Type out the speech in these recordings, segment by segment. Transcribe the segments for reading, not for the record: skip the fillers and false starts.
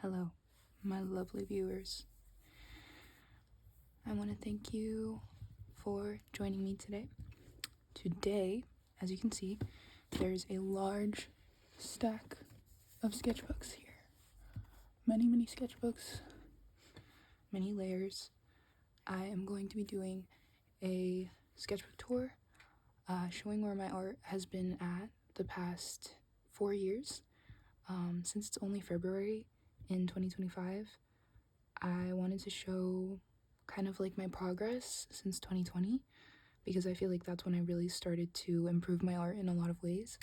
Hello, my lovely viewers. I want to thank you for joining me today. Today, as you can see, there's a large stack of sketchbooks here. Many sketchbooks, many layers. I am going to be doing a sketchbook tour, showing where my art has been at the past 4 years. Since it's only February in 2025, I wanted to show kind of like my progress since 2020, because I feel like that's when I really started to improve my art in a lot of ways,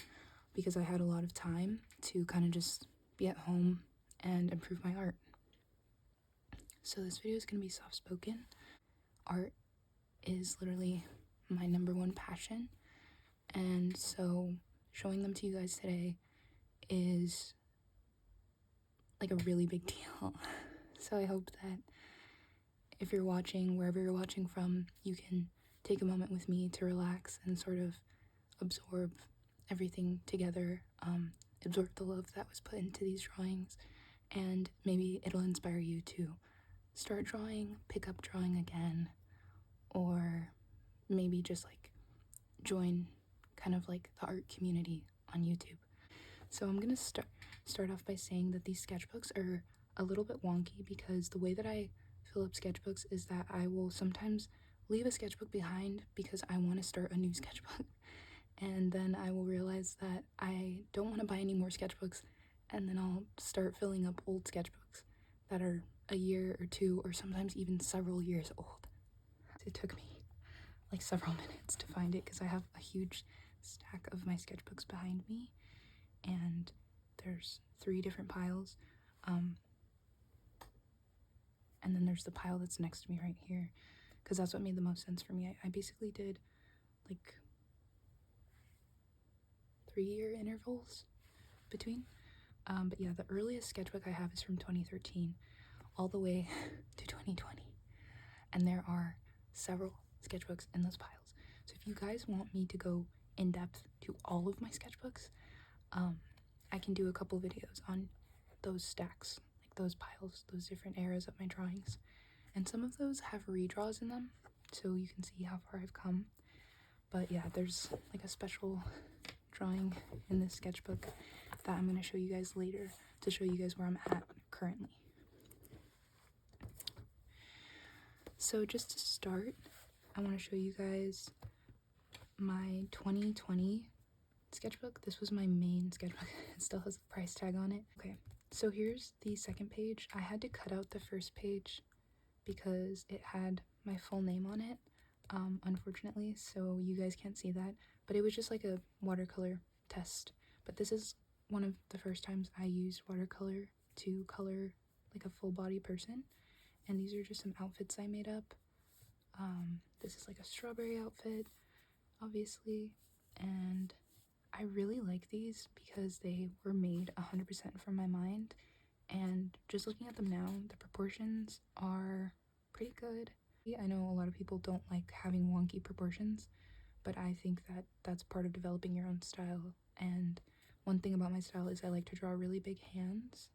because I had a lot of time to kind of just be at home and improve my art. So this video is going to be soft-spoken. Art is literally my number one passion, and so showing them to you guys today is like a really big deal. So I hope that if you're watching, wherever you're watching from, you can take a moment with me to relax and sort of absorb everything together, absorb the love that was put into these drawings, and maybe it'll inspire you to start drawing, pick up drawing again, or maybe just like join kind of like the art community on YouTube. So I'm gonna start off by saying that these sketchbooks are a little bit wonky, because the way that I fill up sketchbooks is that I will sometimes leave a sketchbook behind because I want to start a new sketchbook, and then I will realize that I don't want to buy any more sketchbooks, and then I'll start filling up old sketchbooks that are a year or two or sometimes even several years old. It took me like several minutes to find it because I have a huge stack of my sketchbooks behind me, and there's 3 different piles, and then there's the pile that's next to me right here, because that's what made the most sense for me. I basically did like 3-year intervals between, but yeah, the earliest sketchbook I have is from 2013 all the way to 2020, and there are several sketchbooks in those piles. So if you guys want me to go in depth to all of my sketchbooks, I can do a couple videos on those stacks, like those piles, those different eras of my drawings. And some of those have redraws in them, so you can see how far I've come. But yeah, there's like a special drawing in this sketchbook that I'm going to show you guys later to show you guys where I'm at currently. So just to start, I want to show you guys my 2020 sketchbook. This was my main sketchbook. It still has a price tag on it. Okay, so here's the second page. I had to cut out the first page because it had my full name on it, unfortunately, so you guys can't see that, but it was just like a watercolor test. But this is one of the first times I used watercolor to color like a full body person, and these are just some outfits I made up. This is like a strawberry outfit, obviously, and I really like these because they were made 100% from my mind, and just looking at them now, the proportions are pretty good. I know a lot of people don't like having wonky proportions, but I think that that's part of developing your own style. And one thing about my style is I like to draw really big hands,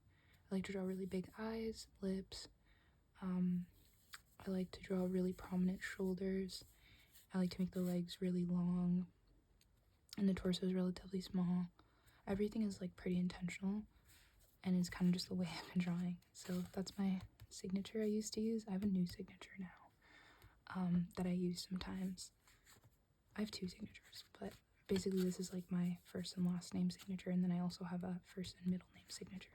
I like to draw really big eyes, lips, I like to draw really prominent shoulders, I like to make the legs really long, and the torso is relatively small. Everything is like pretty intentional, and it's kind of just the way I've been drawing. So that's my signature I used to use. I have a new signature now that I use sometimes. I have 2 signatures, but basically this is like my first and last name signature, and then I also have a first and middle name signature.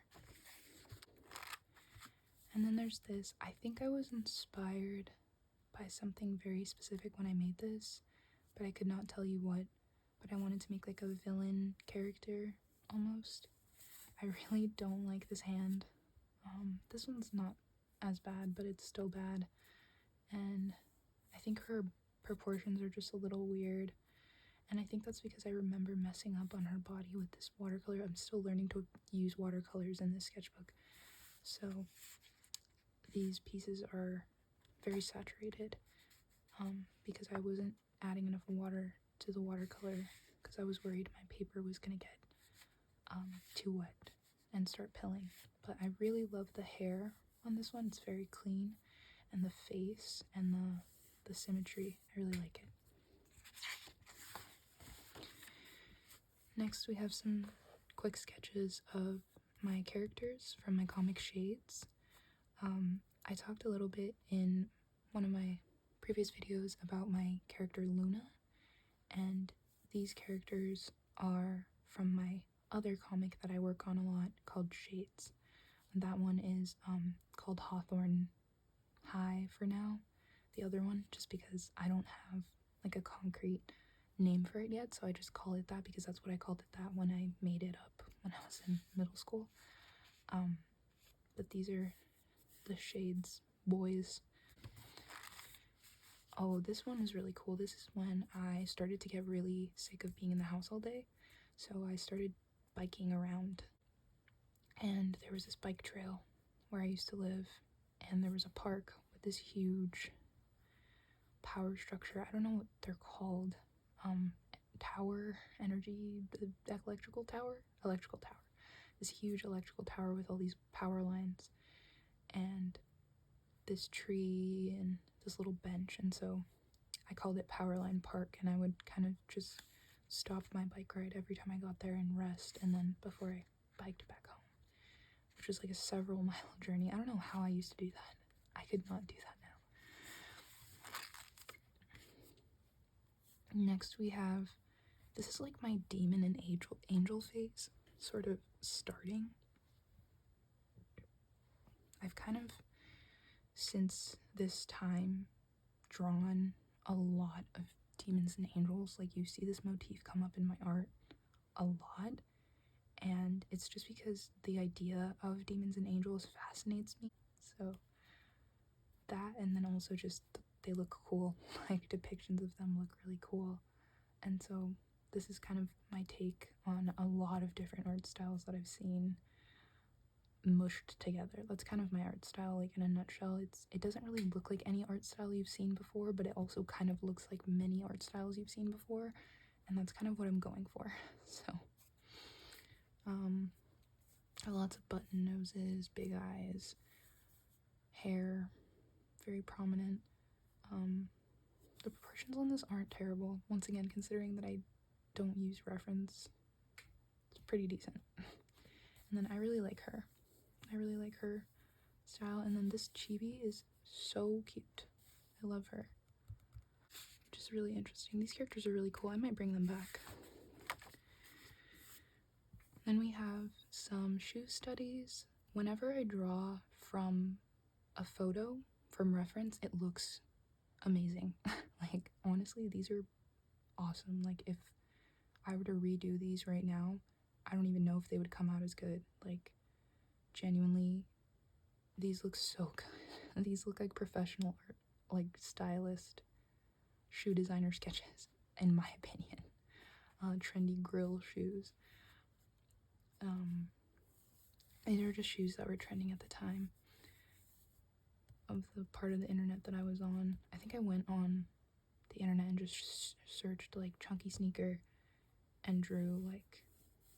And then there's this. I think I was inspired by something very specific when I made this, but I could not tell you what. But I wanted to make like a villain character almost. I really don't like this hand. This one's not as bad, but it's still bad, and I think her proportions are just a little weird, and I think that's because I remember messing up on her body with this watercolor. I'm still learning to use watercolors in this sketchbook, so these pieces are very saturated because I wasn't adding enough water to the watercolor because I was worried my paper was gonna get too wet and start pilling. But I really love the hair on this one. It's very clean, and the face and the symmetry. I really like it. Next, we have some quick sketches of my characters from my comic Shades. I talked a little bit in one of my previous videos about my character Luna, and these characters are from my other comic that I work on a lot called Shades. That one is called Hawthorne High for now. The other one, just because I don't have like a concrete name for it yet, so I just call it that because that's what I called it that when I made it up when I was in middle school. But these are the Shades boys. Oh, this one is really cool. This is when I started to get really sick of being in the house all day, so I started biking around, and there was this bike trail where I used to live, and there was a park with this huge power structure. I don't know what they're called. Tower, energy, the electrical tower? Electrical tower. This huge electrical tower with all these power lines, and this tree, and this little bench, and so I called it Powerline Park, and I would kind of just stop my bike ride every time I got there and rest, and then before I biked back home, which was like a several mile journey. I don't know how I used to do that. I could not do that now. Next we have, this is like my demon and angel phase sort of starting. I've kind of, since this time, drawn a lot of demons and angels. Like, you see this motif come up in my art a lot, and it's just because the idea of demons and angels fascinates me. So that, and then also just they look cool. Like, depictions of them look really cool, and so this is kind of my take on a lot of different art styles that I've seen mushed together. That's kind of my art style, like, in a nutshell. It doesn't really look like any art style you've seen before, but it also kind of looks like many art styles you've seen before, and that's kind of what I'm going for. So lots of button noses, big eyes, hair, very prominent. The proportions on this aren't terrible, once again, considering that I don't use reference. It's pretty decent. And then I really like her style. And then this chibi is so cute. I love her, which is really interesting. These characters are really cool. I might bring them back. Then we have some shoe studies. Whenever I draw from a photo, from reference, it looks amazing. Like, honestly, these are awesome. Like, if I were to redo these right now, I don't even know if they would come out as good. Like, genuinely, these look so good. These look like professional art, like stylist, shoe designer sketches, in my opinion. Trendy grill shoes. These are just shoes that were trending at the time of the part of the internet that I was on. I think I went on the internet and just searched like chunky sneaker and drew like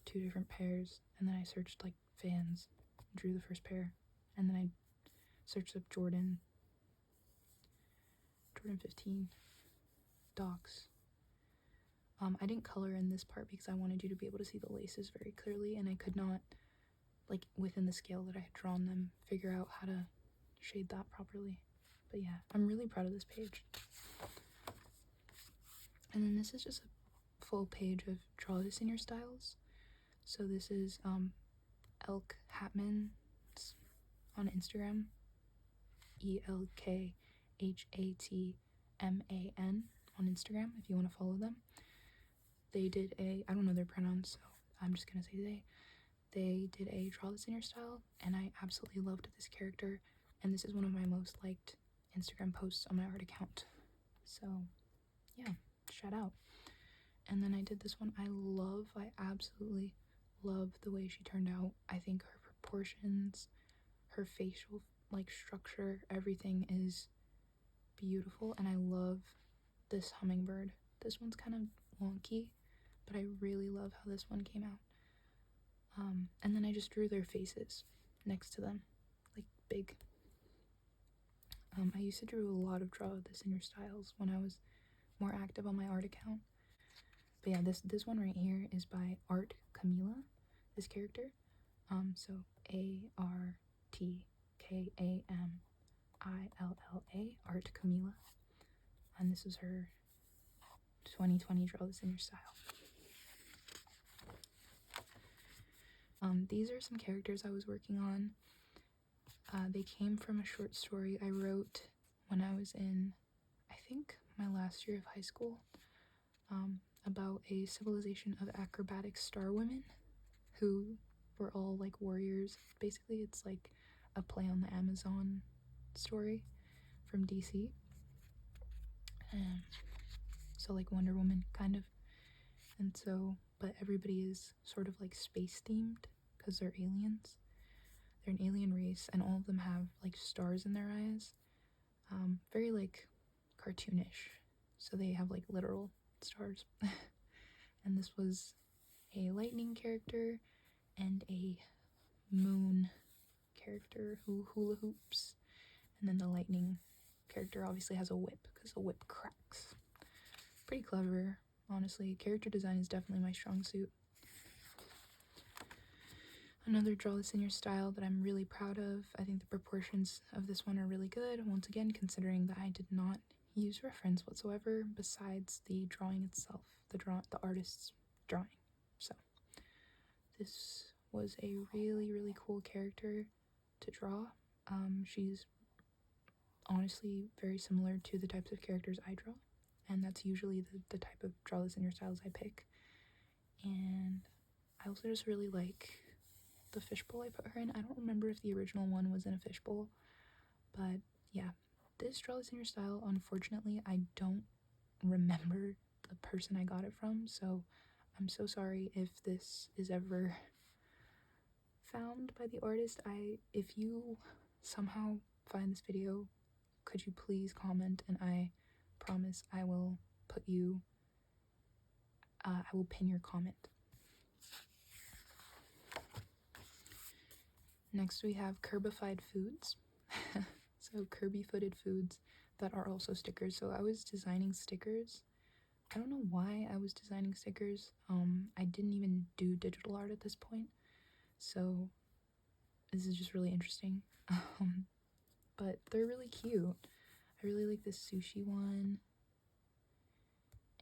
2 different pairs, and then I searched like Vans, drew the first pair, and then I searched up Jordan 15 Docs. I didn't color in this part because I wanted you to be able to see the laces very clearly, and I could not, like, within the scale that I had drawn them, figure out how to shade that properly. But yeah, I'm really proud of this page. And then this is just a full page of draw this in your styles. So this is Elk Hatman on Instagram, ELKHATMAN on Instagram if you want to follow them. They did I don't know their pronouns, so I'm just gonna say they did a draw this in your style, and I absolutely loved this character, and this is one of my most liked Instagram posts on my art account. So yeah, shout out. And then I did this one. I absolutely love the way she turned out. I think her proportions, her facial like structure, everything is beautiful, and I love this hummingbird. This one's kind of wonky, but I really love how this one came out. And then I just drew their faces next to them, like big. I used to draw a lot of this in your styles when I was more active on my art account. But yeah, this one right here is by Art Camilla, this character. So ARTKAMILLA, Art Camilla. And this is her 2020 Draw This in Your Style. These are some characters I was working on. They came from a short story I wrote when I was in, I think, my last year of high school, about a civilization of acrobatic star women who were all like warriors. Basically, it's like a play on the Amazon story from DC. So like Wonder Woman, kind of. And so, but everybody is sort of like space themed because they're aliens. They're an alien race, and all of them have like stars in their eyes. Very like cartoonish. So they have like literal stars. And this was a lightning character and a moon character who hula hoops. And then the lightning character obviously has a whip because the whip cracks. Pretty clever, honestly. Character design is definitely my strong suit. Another Draw This in Your Style that I'm really proud of. I think the proportions of this one are really good. Once again, considering that I did not use reference whatsoever besides the drawing itself, the artist's drawing. So this was a really, really cool character to draw. She's honestly very similar to the types of characters I draw, and that's usually the type of Draw This in Your Styles I pick. And I also just really like the fishbowl I put her in. I don't remember if the original one was in a fishbowl, but yeah, this Draw This in Your Style, unfortunately, I don't remember the person I got it from, so I'm so sorry if this is ever found by the artist. If you somehow find this video, could you please comment, and I promise I will put you, I will pin your comment. Next we have Curbified Foods. So curby-footed foods that are also stickers. So I was designing stickers. I don't know why I was designing stickers. I didn't even do digital art at this point. So this is just really interesting. But they're really cute. I really like this sushi one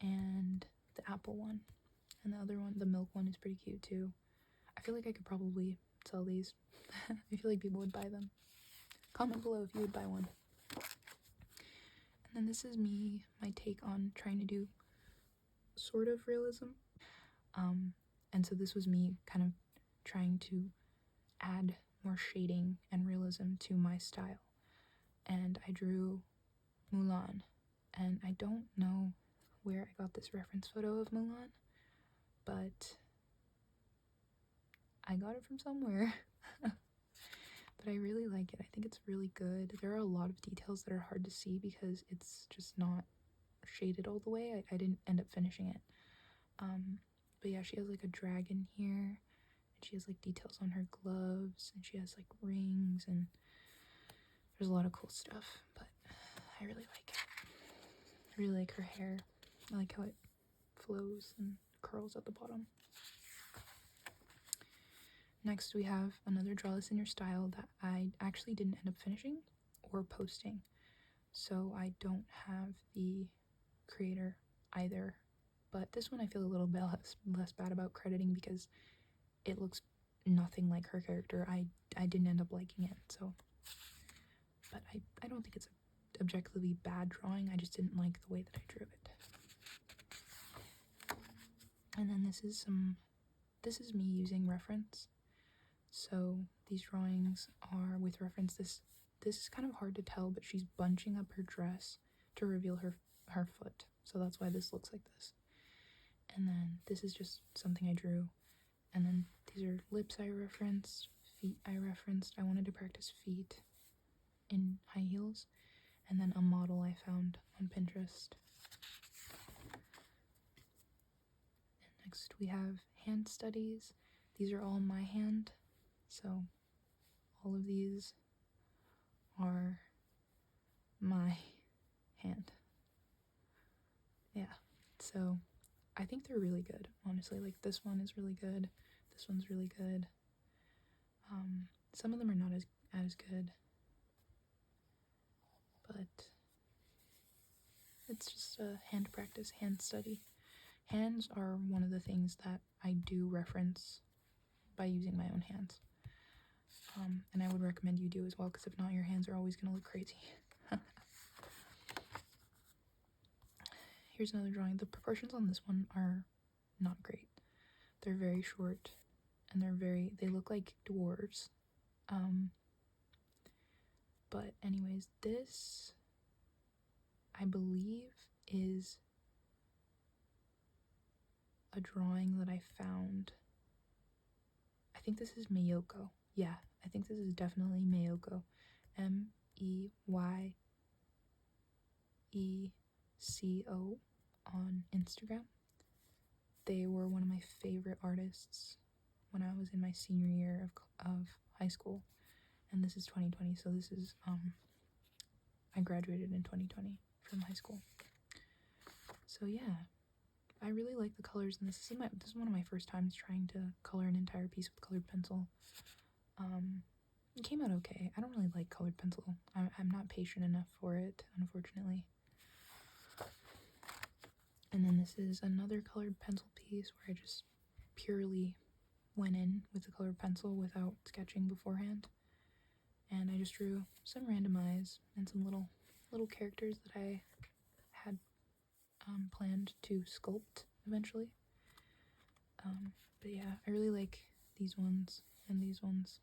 and the apple one. And the other one, the milk one, is pretty cute too. I feel like I could probably sell these. I feel like people would buy them. Comment below if you would buy one. And then this is me, my take on trying to do sort of realism. And so this was me kind of trying to add more shading and realism to my style. And I drew Mulan. And I don't know where I got this reference photo of Mulan, but I got it from somewhere. But I really like it. I think it's really good. There are a lot of details that are hard to see because it's just not shaded all the way. I didn't end up finishing it. But yeah, she has like a dragon here, and she has like details on her gloves, and she has like rings, and there's a lot of cool stuff. But I really like it. I really like her hair. I like how it flows and curls at the bottom. Next we have another Draw This in Your Style that I actually didn't end up finishing or posting, so I don't have the creator either, but this one I feel a little bit less bad about crediting because it looks nothing like her character. I didn't end up liking it, so, but I don't think it's an objectively bad drawing. I just didn't like the way that I drew it. And then this is me using reference. So these drawings are with reference. This is kind of hard to tell, but she's bunching up her dress to reveal her foot. So that's why this looks like this. And then this is just something I drew. And then these are lips I referenced, feet I referenced. I wanted to practice feet in high heels. And then a model I found on Pinterest. Next we have hand studies. These are all my hand, so all of these are my hand. Yeah, so I think they're really good, honestly. Like, this one is really good, this one's really good. Some of them are not as good, but it's just a hand practice, hand study. Hands are one of the things that I do reference by using my own hands. And I would recommend you do as well, because if not, your hands are always going to look crazy. Here's another drawing. The proportions on this one are not great. They're very short, and they look like dwarves. But anyways, this, I believe, is a drawing that I found. I think this is Mayoko. Yeah, I think this is definitely Mayoko. Meyeko on Instagram. They were one of my favorite artists when I was in my senior year of high school. And this is 2020, so this is, I graduated in 2020 from high school. So yeah, I really like the colors in this. This is one of my first times trying to color an entire piece with colored pencil. It came out okay. I don't really like colored pencil. I'm not patient enough for it, unfortunately. And then this is another colored pencil piece where I just purely went in with the colored pencil without sketching beforehand. And I just drew some random eyes and some little characters that I had planned to sculpt eventually. But yeah, I really like these ones and these ones.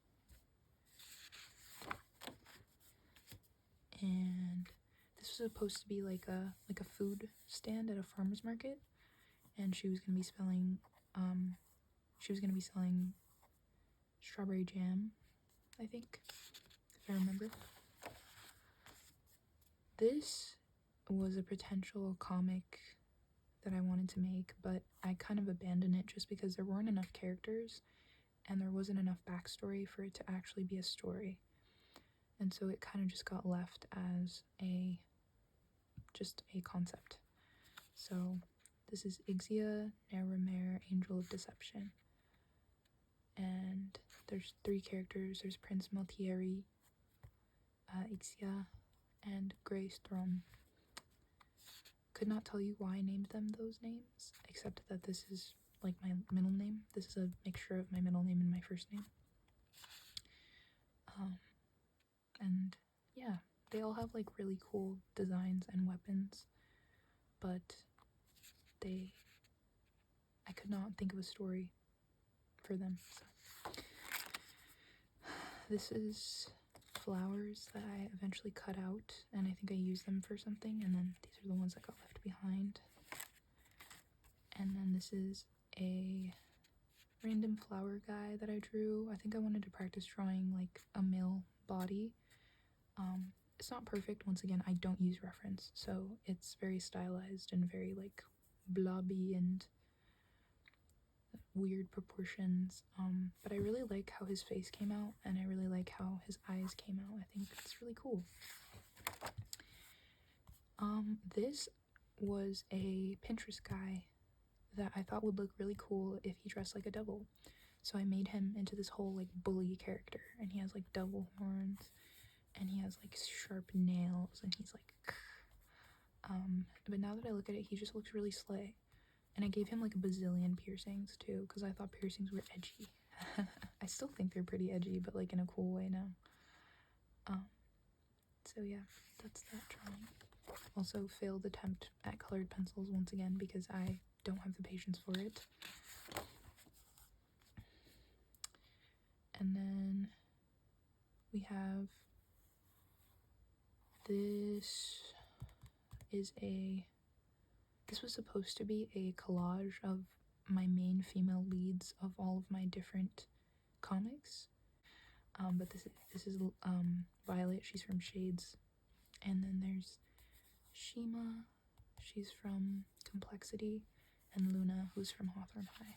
And this was supposed to be like a food stand at a farmer's market, and she was gonna be selling strawberry jam, I think, if I remember. This was a potential comic that I wanted to make, but I kind of abandoned it just because there weren't enough characters and there wasn't enough backstory for it to actually be a story. And so it kind of just got left as just a concept. So this is Ixia Naramare, Angel of Deception. And there's 3 characters. There's Prince Maltieri, Ixia, and Grace Thrum. Could not tell you why I named them those names, except that this is like my middle name. This is a mixture of my middle name and my first name. And yeah, they all have like really cool designs and weapons, but I could not think of a story for them. So this is flowers that I eventually cut out, and I think I used them for something, and then these are the ones that got left behind. And then this is a random flower guy that I drew. I think I wanted to practice drawing like a male body. It's not perfect. Once again, I don't use reference, so it's very stylized and very like blobby and weird proportions. But I really like how his face came out, and I really like how his eyes came out. I think it's really cool. This was a Pinterest guy that I thought would look really cool if he dressed like a devil. So I made him into this whole like bully character, and he has like devil horns, and he has like sharp nails, and he's like but now that I look at it, he just looks really slay. And I gave him like a bazillion piercings too, because I thought piercings were edgy. I still think they're pretty edgy, but like in a cool way now. So yeah, that's that drawing. Also failed attempt at colored pencils once again because I don't have the patience for it. And then we have this was supposed to be a collage of my main female leads of all of my different comics. But this is Violet, she's from Shades. And then there's Shima, she's from Complexity. and Luna, who's from Hawthorne High.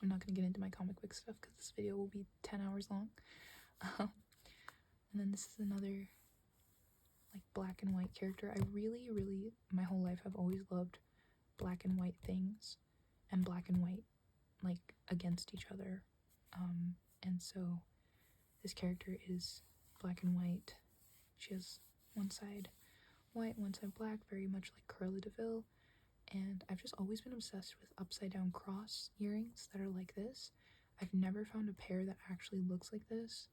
I'm not going to get into my comic book stuff because this video will be 10 hours long. And then this is another like black and white character. I really, my whole life I've always loved black and white things and black and white like against each other. And so this character is black and white. She has one side white, one side black, very much like Cruella de Vil. And I've just always been obsessed with upside down cross earrings that are like this. I've never found a pair that actually looks like this.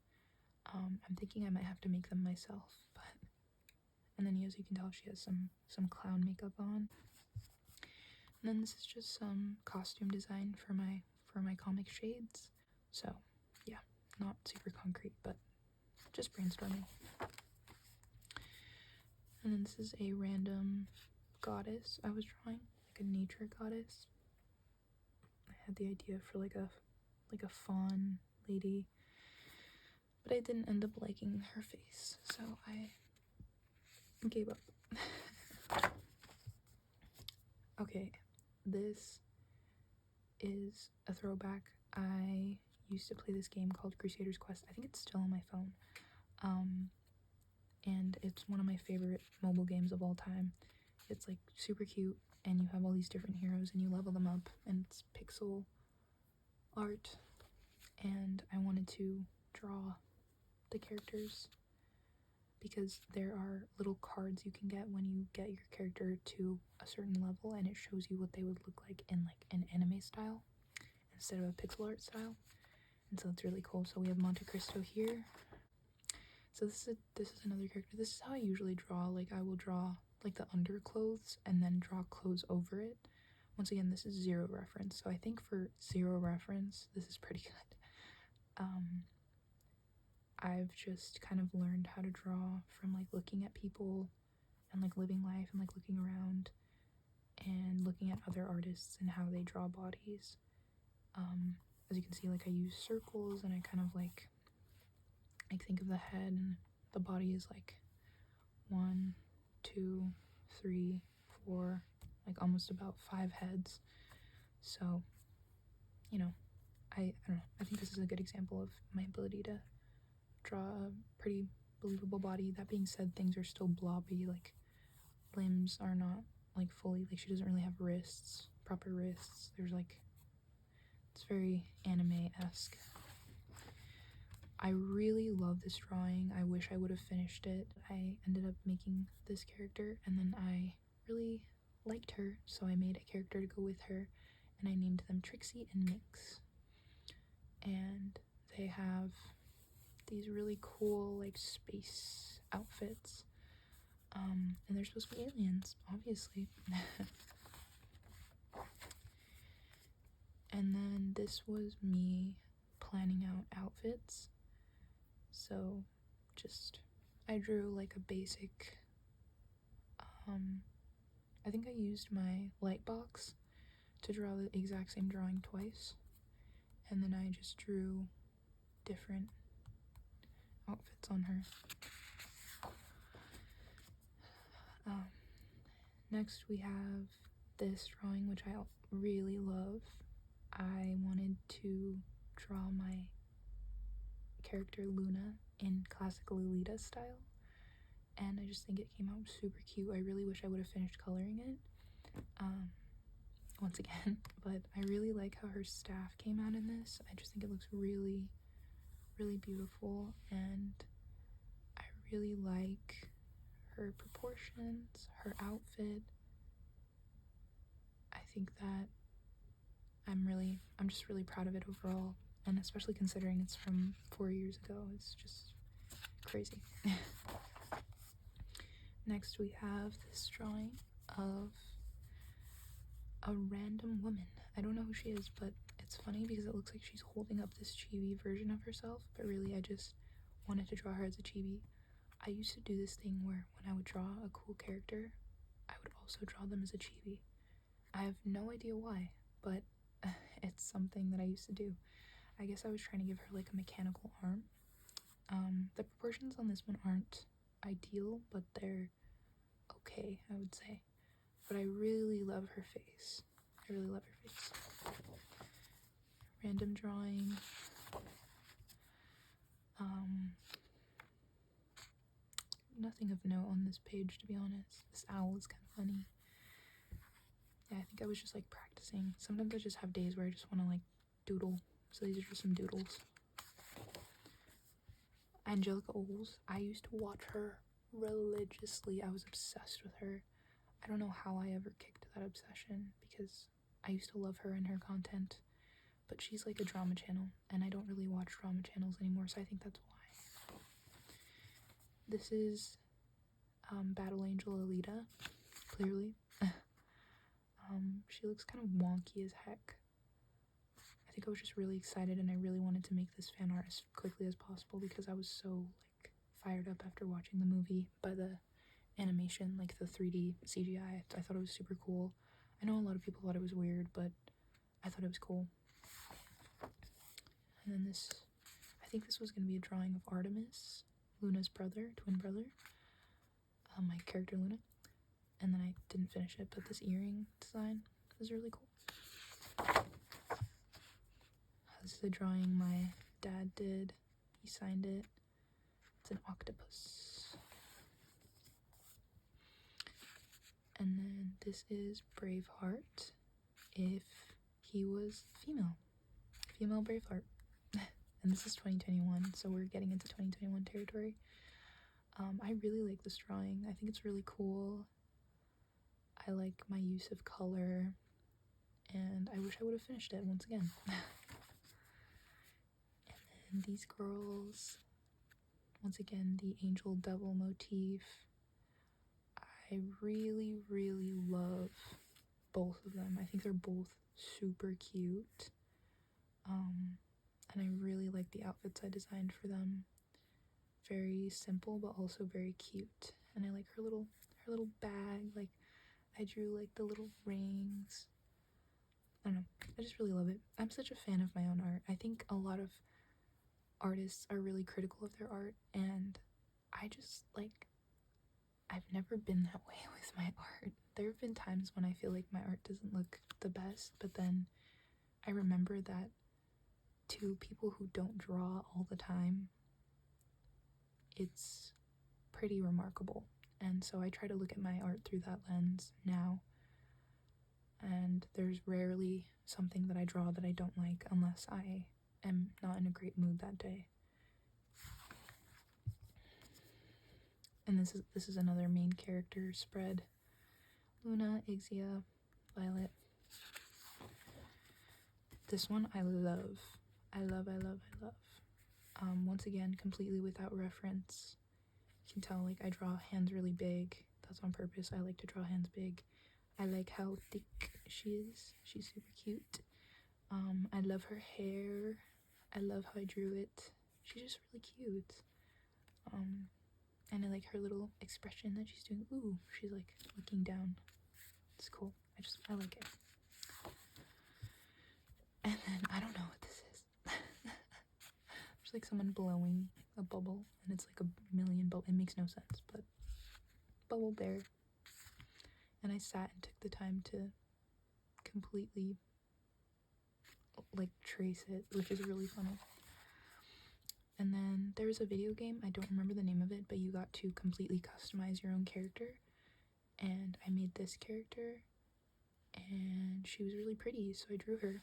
I'm thinking I might have to make them myself, but and then as you can tell, she has some clown makeup on. And then this is just some costume design for my comic shades. So yeah, not super concrete, but just brainstorming. And then this is a random goddess I was drawing, like a nature goddess. I had the idea for like a fawn lady, but I didn't end up liking her face, so I gave up. Okay, this is a throwback. I used to play this game called Crusader's Quest. I think it's still on my phone. And it's one of my favorite mobile games of all time. It's like super cute, and you have all these different heroes and you level them up, and it's pixel art. And I wanted to draw the characters because there are little cards you can get when you get your character to a certain level, and it shows you what they would look like in like an anime style instead of a pixel art style. And so it's really cool. So we have Monte Cristo here. So this is another character. This is how I usually draw. Like I will draw like the underclothes and then draw clothes over it. Once again, this is zero reference. So I think for zero reference, this is pretty good. I've just kind of learned how to draw from like looking at people and like living life and like looking around and looking at other artists and how they draw bodies. As you can see, like I use circles, and I kind of like think of the head, and the body is like 1, 2, 3, 4, like almost about 5 heads. So, you know, I don't know, I think this is a good example of my ability to draw a pretty believable body. That being said, things are still blobby, like limbs are not like fully, like she doesn't really have wrists, proper wrists. There's like, it's very anime-esque. I really love this drawing. I wish I would have finished it. I ended up making this character, and then I really liked her, so I made a character to go with her, and I named them Trixie and Minx. And they have these really cool like space outfits, and they're supposed to be aliens, obviously. And then this was me planning out outfits. So just I drew like a basic, I think I used my light box to draw the exact same drawing twice, and then I just drew different outfits on her. Next we have this drawing, which I really love. I wanted to draw my character Luna in classical Lolita style, and I just think it came out super cute. I really wish I would have finished coloring it once again, but I really like how her staff came out in this. I just think it looks really beautiful, and I really like her proportions, her outfit. I think that I'm just really proud of it overall, and especially considering it's from 4 years ago. It's just crazy. Next we have this drawing of a random woman. I don't know who she is, but it's funny because it looks like she's holding up this chibi version of herself, but really I just wanted to draw her as a chibi. I used to do this thing where when I would draw a cool character, I would also draw them as a chibi. I have no idea why, but it's something that I used to do. I guess I was trying to give her like a mechanical arm. The proportions on this one aren't ideal, but they're okay, I would say. but I really love her face. I really love her face. Random drawing. Nothing of note on this page, to be honest. This owl is kind of funny. Yeah, I think I was just like practicing. Sometimes I just have days where I just want to like doodle. So these are just some doodles. Angelica Oles. I used to watch her religiously. I was obsessed with her. I don't know how I ever kicked that obsession because I used to love her and her content. But she's like a drama channel, and I don't really watch drama channels anymore, so I think that's why. This is Battle Angel Alita, clearly. She looks kind of wonky as heck. I think I was just really excited and I really wanted to make this fan art as quickly as possible because I was so like fired up after watching the movie by the animation, like the 3D CGI. I thought it was super cool. I know a lot of people thought it was weird, but I thought it was cool. And then this, I think this was going to be a drawing of Artemis, Luna's brother, twin brother, my character Luna. And then I didn't finish it, but this earring design is really cool. This is a drawing my dad did. He signed it. It's an octopus. And then this is Braveheart if he was female. Female Braveheart. And this is 2021, so we're getting into 2021 territory. I really like this drawing. I think it's really cool. I like my use of color, and I wish I would have finished it once again. And then these girls, once again, the angel devil motif. I really, really love both of them. I think they're both super cute. And I really like the outfits I designed for them. Very simple, but also very cute. And I like her little bag. Like, I drew like the little rings. I don't know. I just really love it. I'm such a fan of my own art. I think a lot of artists are really critical of their art, and I just like, I've never been that way with my art. There have been times when I feel like my art doesn't look the best, but then I remember that to people who don't draw all the time, it's pretty remarkable. And so I try to look at my art through that lens now. And there's rarely something that I draw that I don't like unless I am not in a great mood that day. And this is another main character spread. Luna, Ixia, Violet. This one I love. I love. Once again, completely without reference. You can tell, like, I draw hands really big. That's on purpose. I like to draw hands big. I like how thick she is. She's super cute. I love her hair. I love how I drew it. She's just really cute. And I like her little expression that she's doing. Ooh, she's like looking down. It's cool. I like it. And then I don't know what this is. There's like someone blowing a bubble, and it's like a million bubbles. It makes no sense, but bubble bear. And I sat and took the time to completely like trace it, which is really funny. And then there was a video game, I don't remember the name of it, but you got to completely customize your own character. And I made this character, and she was really pretty, so I drew her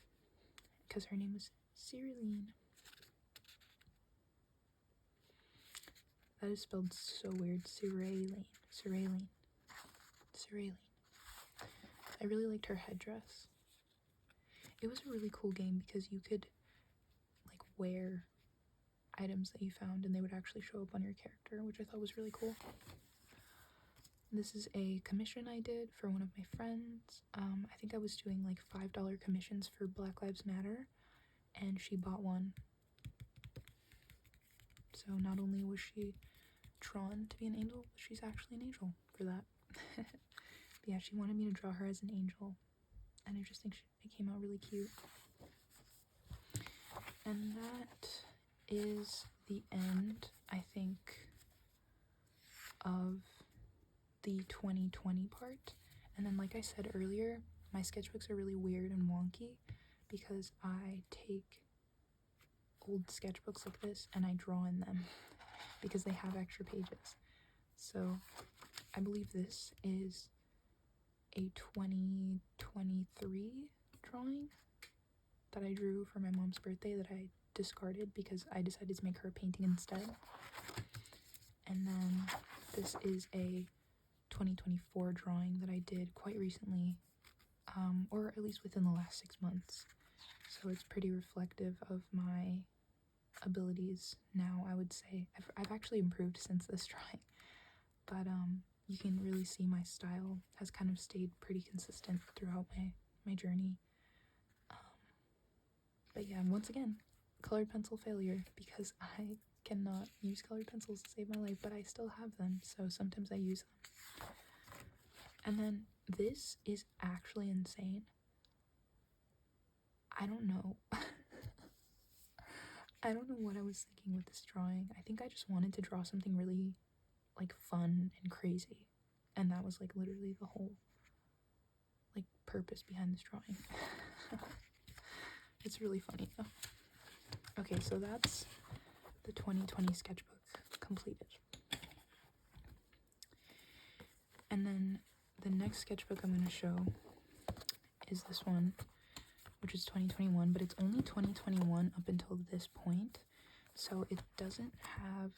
because her name was Cyriline. That is spelled so weird. Cyriline. I really liked her headdress. It was a really cool game because you could like wear items that you found and they would actually show up on your character, which I thought was really cool. This is a commission I did for one of my friends. I think I was doing like $5 commissions for Black Lives Matter, and she bought one. So not only was she drawn to be an angel, but she's actually an angel for that. But yeah, she wanted me to draw her as an angel, and I just think it came out really cute. And that is the end, I think, of the 2020 part. And then, like I said earlier, my sketchbooks are really weird and wonky because I take old sketchbooks like this and I draw in them because they have extra pages. So I believe this is a 2023 drawing that I drew for my mom's birthday that I discarded because I decided to make her a painting instead. And then this is a 2024 drawing that I did quite recently, or at least within the last 6 months. So it's pretty reflective of my abilities now, I would say. I've actually improved since this drawing, but you can really see my style has kind of stayed pretty consistent throughout my journey. But yeah, once again, colored pencil failure because I cannot use colored pencils to save my life, but I still have them, so sometimes I use them. And then this is actually insane. I don't know. I don't know what I was thinking with this drawing. I think I just wanted to draw something really like fun and crazy, and that was like literally the whole like purpose behind this drawing. It's really funny though. Okay, so that's the 2020 sketchbook completed. And then the next sketchbook I'm going to show is this one, which is 2021, but it's only 2021 up until this point, so it doesn't have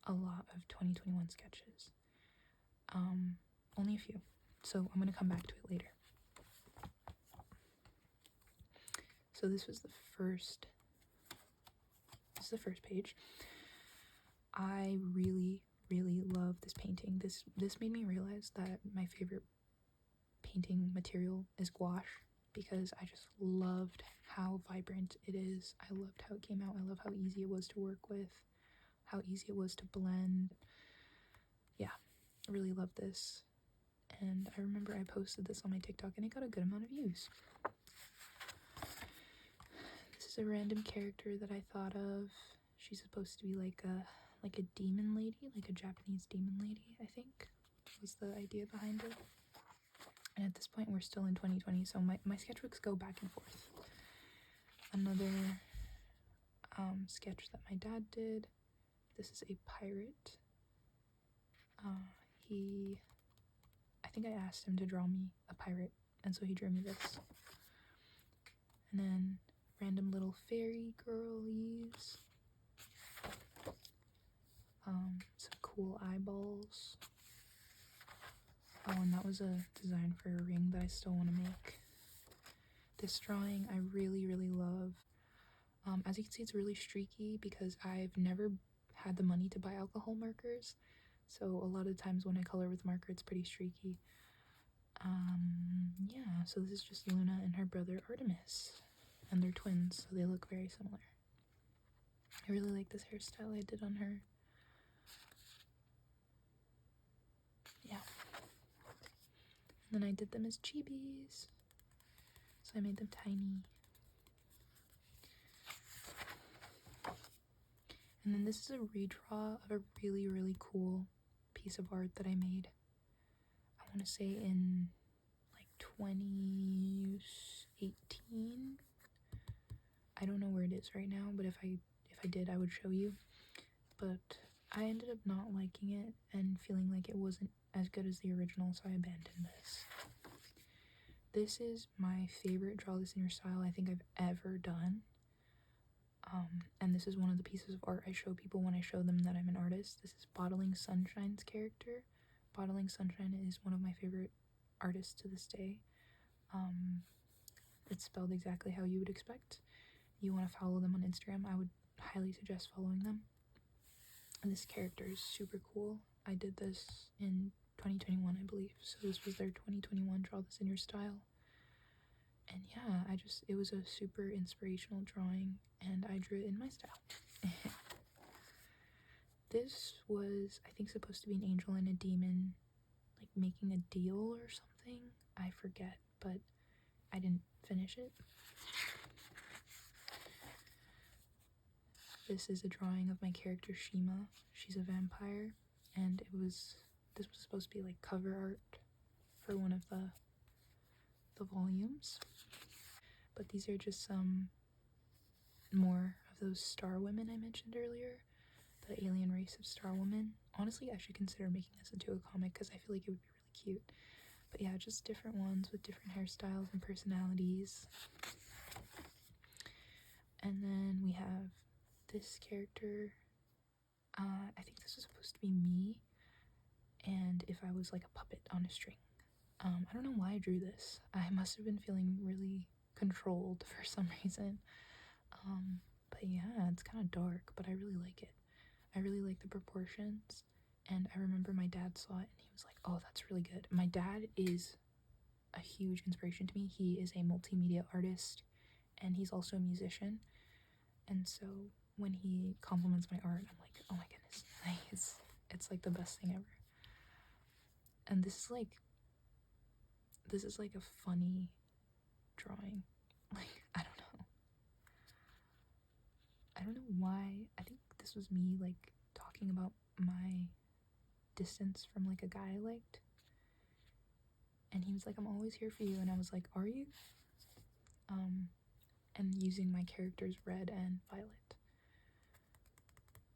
a lot of 2021 sketches. Only a few, so I'm going to come back to it later. So this is the first page. I really love this painting. This made me realize that my favorite painting material is gouache because I just loved how vibrant it is. I loved how it came out. I love how easy it was to work with, how easy it was to blend. Yeah, I really love this. And I remember I posted this on my TikTok and it got a good amount of views. This is a random character that I thought of. She's supposed to be like a demon lady, like a Japanese demon lady, I think was the idea behind it. And at this point we're still in 2020, so my sketchbooks go back and forth. Another sketch that my dad did. This is a pirate. I think I asked him to draw me a pirate, and so he drew me this. And then random little fairy girlies. Some cool eyeballs. Oh, and that was a design for a ring that I still want to make. This drawing I really love. As you can see, it's really streaky because I've never had the money to buy alcohol markers, so a lot of times when I color with marker it's pretty streaky. Yeah, so this is just Luna and her brother Artemis, and they're twins, so they look very similar. I really like this hairstyle I did on her. Yeah. And then I did them as chibis, so I made them tiny. And then this is a redraw of a really cool piece of art that I made. I want to say in like 2018. I don't know where it is right now, but if I did, I would show you. But I ended up not liking it and feeling like it wasn't as good as the original, so I abandoned this. This is my favorite draw this in your style I think I've ever done. And this is one of the pieces of art I show people when I show them that I'm an artist. This is Bottling Sunshine's character. Bottling Sunshine is one of my favorite artists to this day. It's spelled exactly how you would expect. You want to follow them on Instagram, I would highly suggest following them. And this character is super cool. I did this in 2021, I believe, so this was their 2021 Draw This in Your Style. And yeah, it was a super inspirational drawing, and I drew it in my style. This was, I think, supposed to be an angel and a demon, like making a deal or something. I forget, but I didn't finish it. This is a drawing of my character Shima. She's a vampire, and this was supposed to be like cover art for one of the volumes. But these are just some more of those star women I mentioned earlier, the alien race of star women. Honestly, I should consider making this into a comic because I feel like it would be really cute. But yeah, just different ones with different hairstyles and personalities. And then we have this character. I think this is supposed to be me, and if I was like a puppet on a string. I don't know why I drew this. I must have been feeling really controlled for some reason. But yeah, it's kind of dark, but I really like it. I really like the proportions, and I remember my dad saw it and he was like, oh, that's really good. My dad is a huge inspiration to me. He is a multimedia artist and he's also a musician, and so when he compliments my art, I'm like, oh my goodness, like, it's like the best thing ever. And this is like a funny drawing. Like, I don't know why. I think this was me like talking about my distance from like a guy I liked, and he was like, I'm always here for you, and I was like, are you? And using my characters Red and Violet.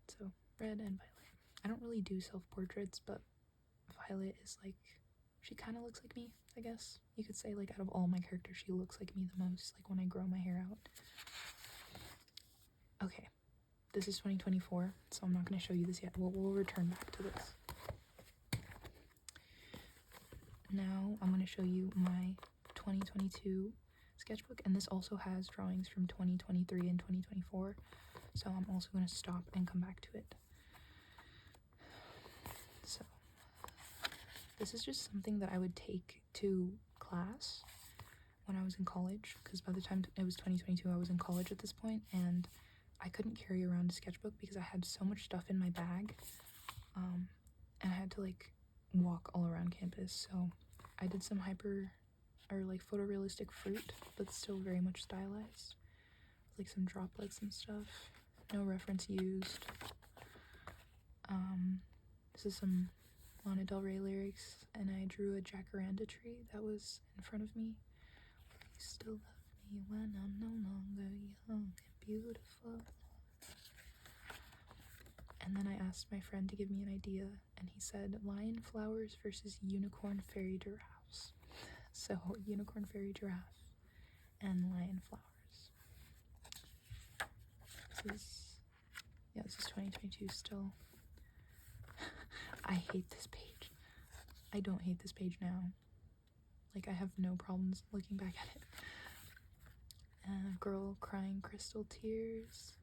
So Red and Violet. I don't really do self-portraits, but Violet is like, she kind of looks like me, I guess you could say. Like, out of all my characters, she looks like me the most, like when I grow my hair out. Okay, this is 2024, so I'm not going to show you this yet. We'll return back to this. Now I'm going to show you my 2022 sketchbook, and this also has drawings from 2023 and 2024, so I'm also going to stop and come back to it. So this is just something that I would take to class when I was in college, because by the time it was 2022, I was in college at this point, and I couldn't carry around a sketchbook because I had so much stuff in my bag, and I had to like walk all around campus. So I did some photorealistic fruit, but still very much stylized, like some droplets and stuff. No reference used. This is some Lana Del Rey lyrics, and I drew a jacaranda tree that was in front of me. You still love me when I'm no longer young and beautiful. And then I asked my friend to give me an idea, and he said lion flowers versus unicorn fairy giraffes. So unicorn fairy giraffe and lion flowers. This is 2022 still. I hate this page. I don't hate this page now. Like, I have no problems looking back at it. Girl crying crystal tears.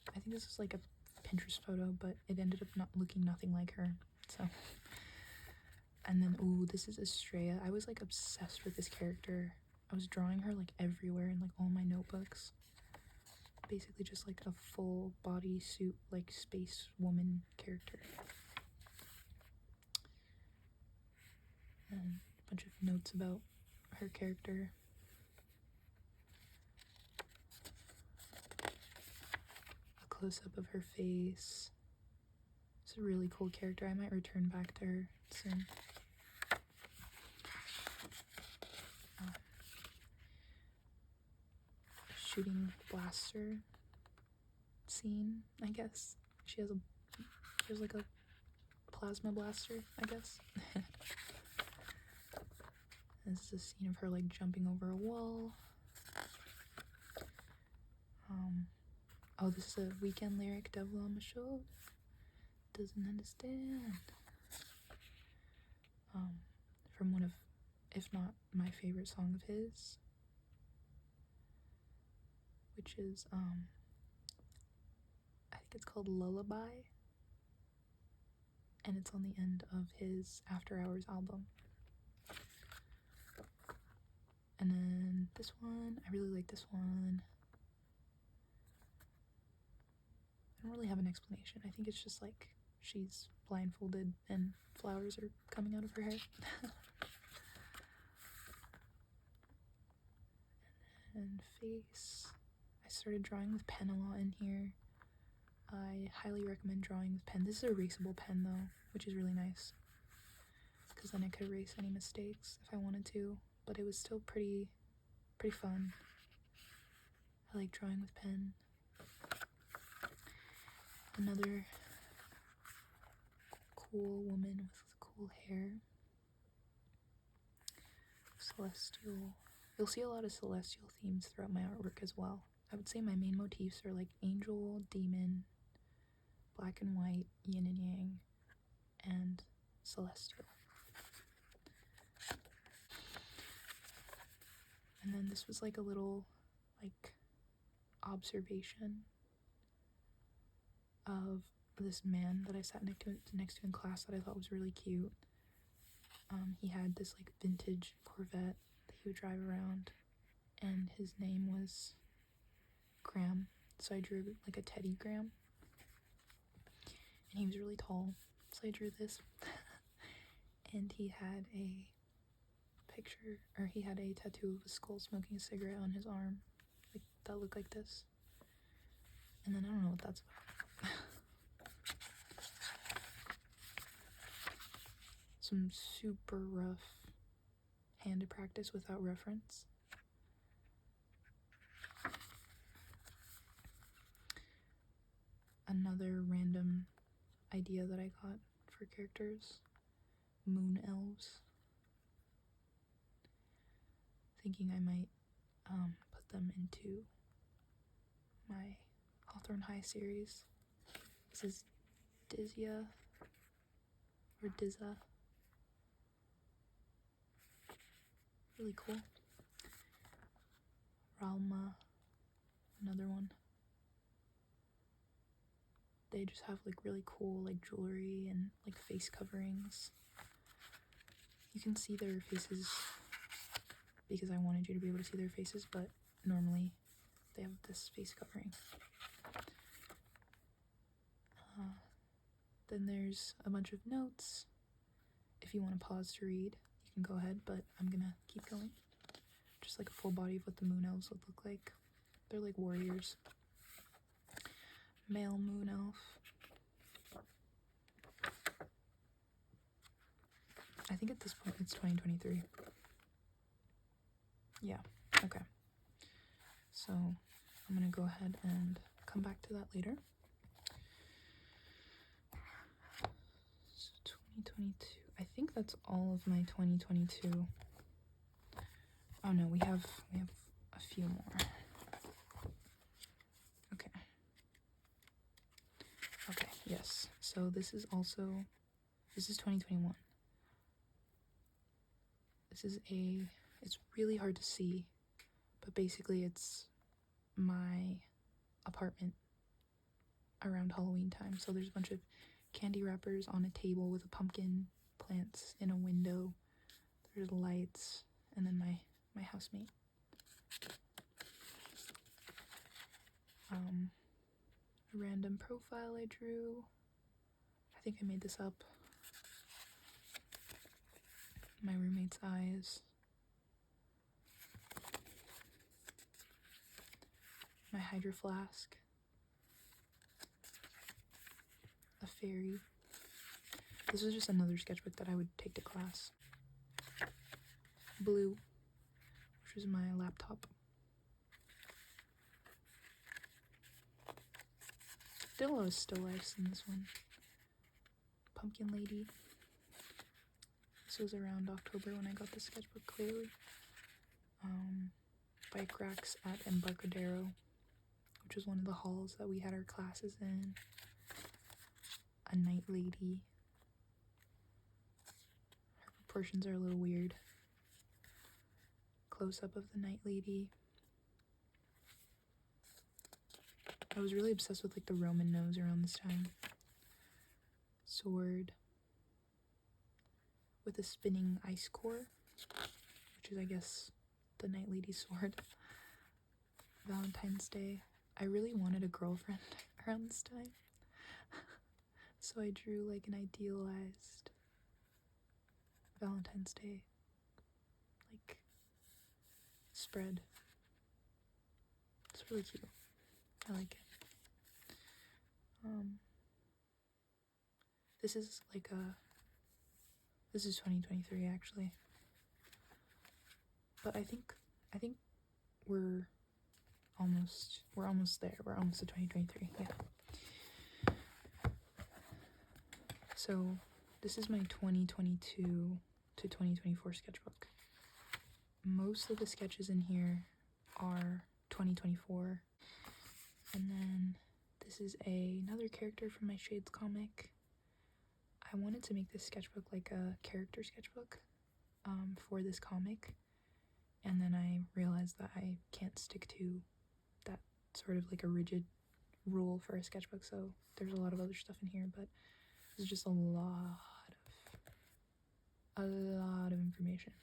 I think this is like a Pinterest photo, but it ended up not looking nothing like her. So, and then ooh, this is Estrella. I was like obsessed with this character. I was drawing her like everywhere in like all my notebooks. Basically just like a full body suit, like space woman character. And a bunch of notes about her character. A close-up of her face. It's a really cool character. I might return back to her soon. Shooting blaster scene, I guess. She has like a plasma blaster, I guess. This is a scene of her like jumping over a wall. Oh, this is a Weekend lyric, devil on my shoulder, doesn't understand. From one of, if not my favorite song of his, which is I think it's called Lullaby, and it's on the end of his After Hours album. And then this one, I really like this one. I don't really have an explanation. I think it's just like she's blindfolded and flowers are coming out of her hair. And face. I started drawing with pen a lot in here. I highly recommend drawing with pen. This is a erasable pen though, which is really nice, because then I could erase any mistakes if I wanted to, but it was still pretty fun. I like drawing with pen. Another cool woman with cool hair. Celestial. You'll see a lot of celestial themes throughout my artwork as well. I would say my main motifs are like angel, demon, black and white, yin and yang, and celestial. And then this was like a little like observation of this man that I sat next to in class that I thought was really cute. He had this like vintage Corvette that he would drive around, and his name was Graham. So I drew like a Teddy Graham, and he was really tall. So I drew this, and he had a tattoo of a skull smoking a cigarette on his arm, like that looked like this. And then I don't know what that's about. Some super rough handed practice without reference. Another random idea that I got for characters. Moon elves. Thinking I might put them into my Hawthorne High series. This is Dizia or Dizza. Really cool. Ralma, another one. They just have like really cool like jewelry and like face coverings. You can see their faces because I wanted you to be able to see their faces, but normally they have this face covering. Then there's a bunch of notes. If you want to pause to read, you can go ahead, but I'm gonna keep going. Just like a full body of what the moon elves would look like. They're like warriors. Male moon elf. I think at this point it's 2023. Yeah, okay. So I'm gonna go ahead and come back to that later. So 2022. I think that's all of my 2022. Oh no, we have a few more. Okay. Okay, yes. So this is 2021. It's really hard to see, but basically it's my apartment around Halloween time. So there's a bunch of candy wrappers on a table with a pumpkin, plants in a window, there's lights, and then my housemate. A random profile I drew. I think I made this up. My roommate's eyes. My hydro flask. A fairy. This was just another sketchbook that I would take to class. Blue, which was my laptop. Did a lot of still lifes in this one. Pumpkin lady. This was around October when I got the sketchbook clearly. Bike racks at Embarcadero, which was one of the halls that we had our classes in. A night lady. Her proportions are a little weird. Close-up of the night lady. I was really obsessed with like the Roman nose around this time. Sword with a spinning ice core, which is I guess the night lady's sword. Valentine's Day. I really wanted a girlfriend around this time. So I drew like an idealized Valentine's Day like spread. It's really cute. I like it. This is like This is 2023 actually. But I think we're almost there. We're almost to 2023. Yeah. So this is my 2022 to 2024 sketchbook. Most of the sketches in here are 2024. And then this is another character from my Shades comic. I wanted to make this sketchbook like a character sketchbook for this comic. And then I realized that I can't stick to that sort of like a rigid rule for a sketchbook. So there's a lot of other stuff in here, but this is just a lot of information.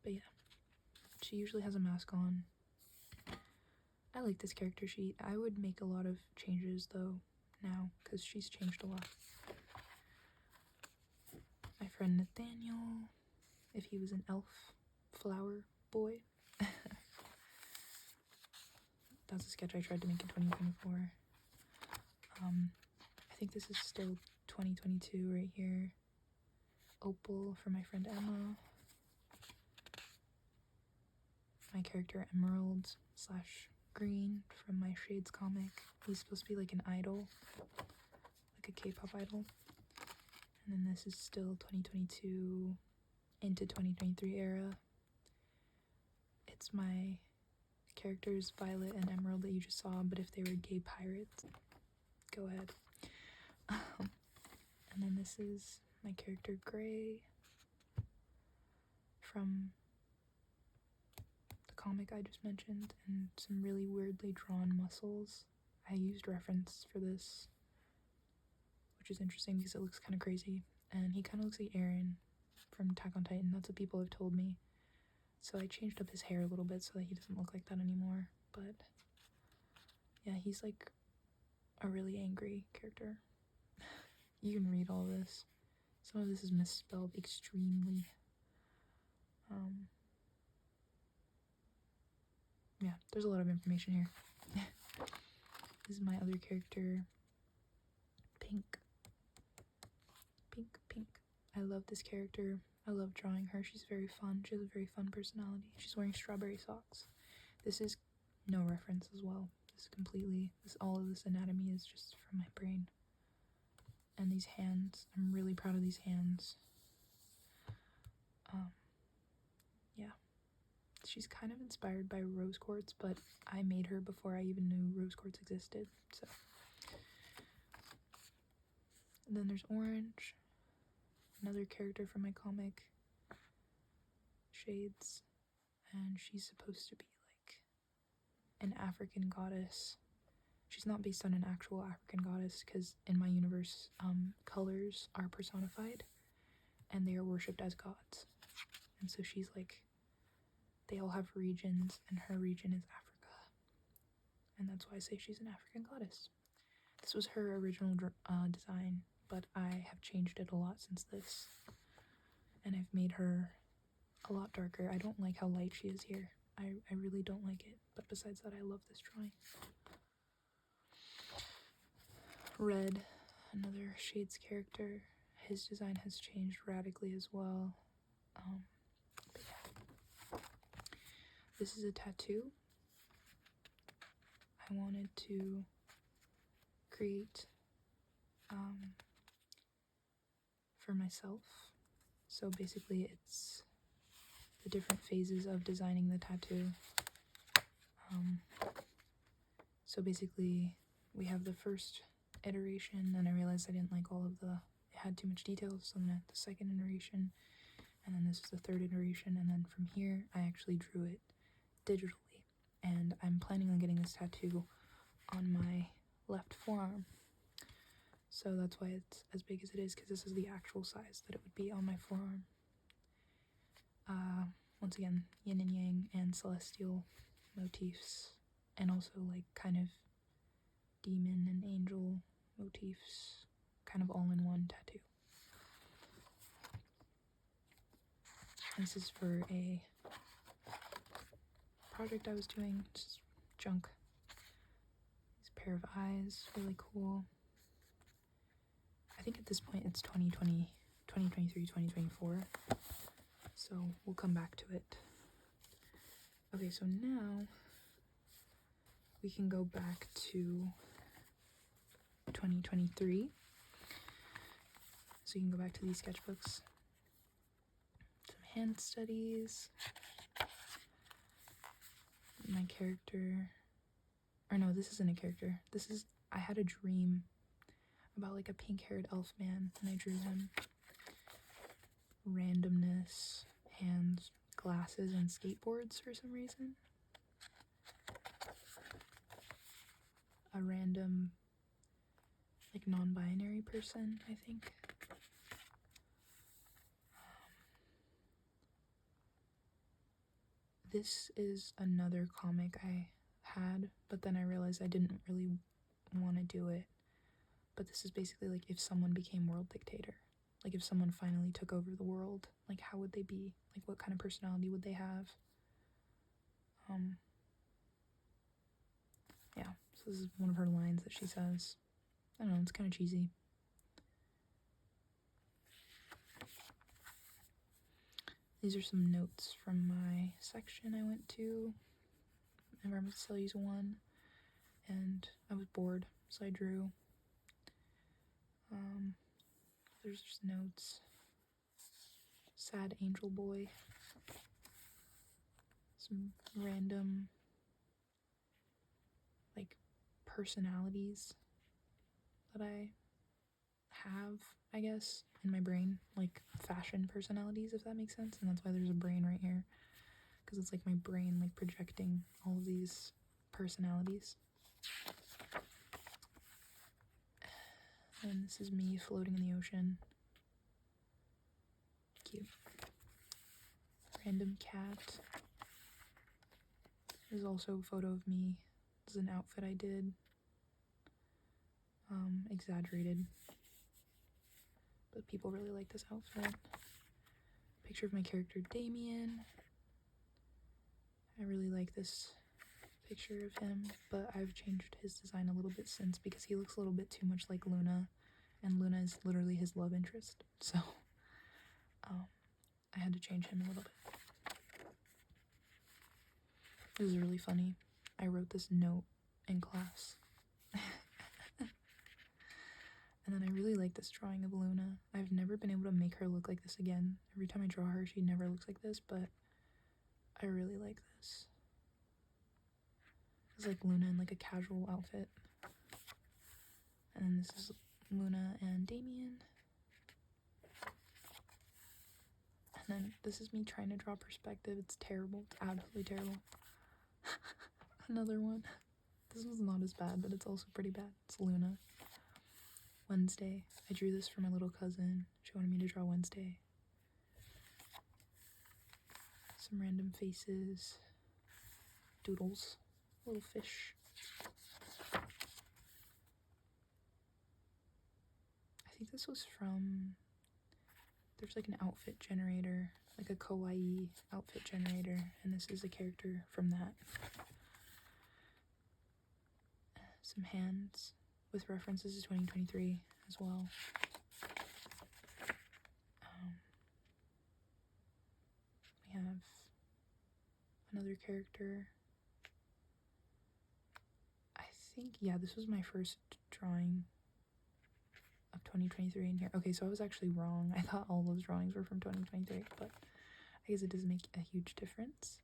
But yeah, she usually has a mask on. I like this character sheet. I would make a lot of changes though now because she's changed a lot. My friend Nathaniel, if he was an elf flower boy. That's a sketch I tried to make in 2024. I think this is still 2022 right here. Opal for my friend Emma. My character Emerald / Green from my Shades comic. He's supposed to be like an idol, like a K-pop idol. And then this is still 2022 into 2023 era. It's my characters Violet and Emerald that you just saw, but if they were gay pirates, go ahead. And then this is my character Gray from the comic I just mentioned, and some really weirdly drawn muscles. I used reference for this, which is interesting because it looks kind of crazy, and he kind of looks like Eren from Attack on Titan. That's what people have told me. So I changed up his hair a little bit so that he doesn't look like that anymore. But yeah, he's like a really angry character. You can read all this. Some of this is misspelled extremely. Yeah, there's a lot of information here. This is my other character, Pink. Pink. I love this character. I love drawing her. She's very fun. She has a very fun personality. She's wearing strawberry socks. This is no reference as well. All of this anatomy is just from my brain. And these hands, I'm really proud of these hands. Yeah. She's kind of inspired by rose quartz, but I made her before I even knew rose quartz existed, so. And then there's Orange, another character from my comic, Shades, and she's supposed to be like an African goddess. She's not based on an actual African goddess because in my universe, colors are personified and they are worshipped as gods. And so she's like, they all have regions, and her region is Africa. And that's why I say she's an African goddess. This was her original design, but I have changed it a lot since this. And I've made her a lot darker. I don't like how light she is here. I really don't like it. But besides that, I love this drawing. Red, another Shades character. His design has changed radically as well. But yeah. This is a tattoo I wanted to create for myself. So basically it's the different phases of designing the tattoo. So basically we have the first iteration, and I realized I didn't like it had too much detail, so then the second iteration, and then this is the third iteration, and then from here I actually drew it digitally, and I'm planning on getting this tattoo on my left forearm. So that's why it's as big as it is, because this is the actual size that it would be on my forearm. Once again, yin and yang and celestial motifs, and also like kind of demon and angel motifs, kind of all in one tattoo. This is for a project I was doing, just junk. This pair of eyes, really cool. I think at this point it's 2020, 2023, 2024. So we'll come back to it. Okay, so now we can go back to 2023. So you can go back to these sketchbooks. Some hand studies. My character, or no, this isn't a character. This is, I had a dream about like a pink-haired elf man, and I drew him. Randomness, hands, glasses, and skateboards for some reason. A random, like, non-binary person, I think. This is another comic I had, but then I realized I didn't really want to do it. But this is basically like if someone became world dictator. Like if someone finally took over the world, like how would they be? Like what kind of personality would they have? Yeah, so this is one of her lines that she says. I don't know, it's kind of cheesy. These are some notes from my section I went to, Environmental Studies 1, and I was bored, so I drew. There's just notes. Sad angel boy. Some random, like, personalities that I have, I guess, in my brain. Like, fashion personalities, if that makes sense. And that's why there's a brain right here. Because it's like my brain, like, projecting all of these personalities. And this is me floating in the ocean. Cute. Random cat. There's also a photo of me. This is an outfit I did. Exaggerated. But people really like this outfit. Picture of my character Damien. I really like this picture of him, but I've changed his design a little bit since because he looks a little bit too much like Luna, and Luna is literally his love interest, so I had to change him a little bit. It was really funny. I wrote this note in class. And then I really like this drawing of Luna. I've never been able to make her look like this again. Every time I draw her, she never looks like this, but I really like this. It's like Luna in like a casual outfit. And then this is Luna and Damien. And then this is me trying to draw perspective. It's terrible. It's absolutely terrible. Another one. This one's not as bad, but it's also pretty bad. It's Luna. Wednesday. I drew this for my little cousin. She wanted me to draw Wednesday. Some random faces. Doodles. Little fish. I think this was from... There's like an outfit generator. Like a kawaii outfit generator. And this is a character from that. Some hands with references to 2023 as well. We have another character. I think, yeah, this was my first drawing of 2023 in here. Okay, so I was actually wrong. I thought all those drawings were from 2023, but I guess it does make a huge difference.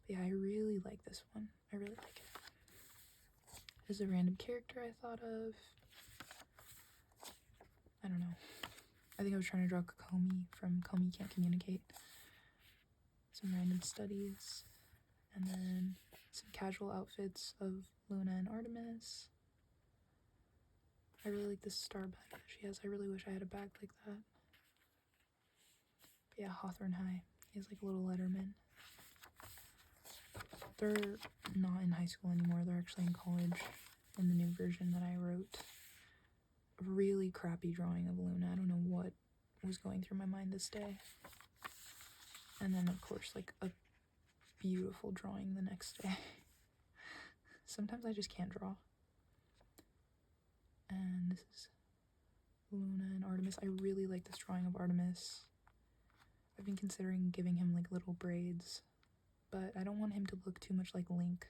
But yeah, I really like this one. I really like it. There's a random character I thought of. I don't know. I think I was trying to draw Kokomi from Komi Can't Communicate. Some random studies. And then some casual outfits of Luna and Artemis. I really like this star bag that she has. I really wish I had a bag like that. But yeah, Hawthorne High. He has like a little Letterman. They're not in high school anymore. They're actually in college in the new version that I wrote. Really crappy drawing of Luna. I don't know what was going through my mind this day. And then, of course, like a beautiful drawing the next day. Sometimes I just can't draw. And this is Luna and Artemis. I really like this drawing of Artemis. I've been considering giving him like little braids, but I don't want him to look too much like Link.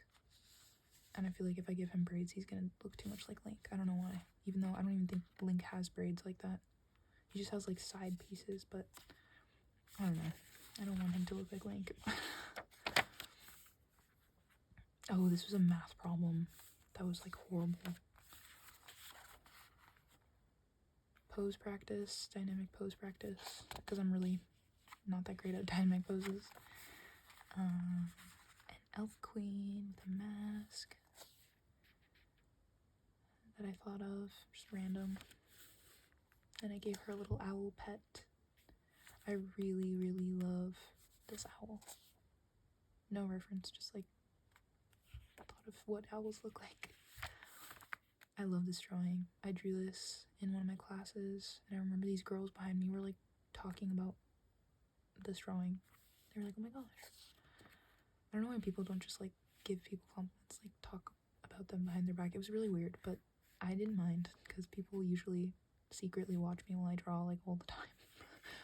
And I feel like if I give him braids, he's gonna look too much like Link. I don't know why. Even though I don't even think Link has braids like that. He just has like side pieces, but I don't know. I don't want him to look like Link. Oh, this was a math problem. That was like horrible. Pose practice, dynamic pose practice, because I'm really not that great at dynamic poses. An elf queen with a mask that I thought of, just random. And I gave her a little owl pet. I really, really love this owl. No reference, just like thought of what owls look like. I love this drawing. I drew this in one of my classes, and I remember these girls behind me were like talking about this drawing. They were like, oh my gosh. I don't know why people don't just like give people compliments, like talk about them behind their back. It was really weird, but I didn't mind because people usually secretly watch me while I draw like all the time.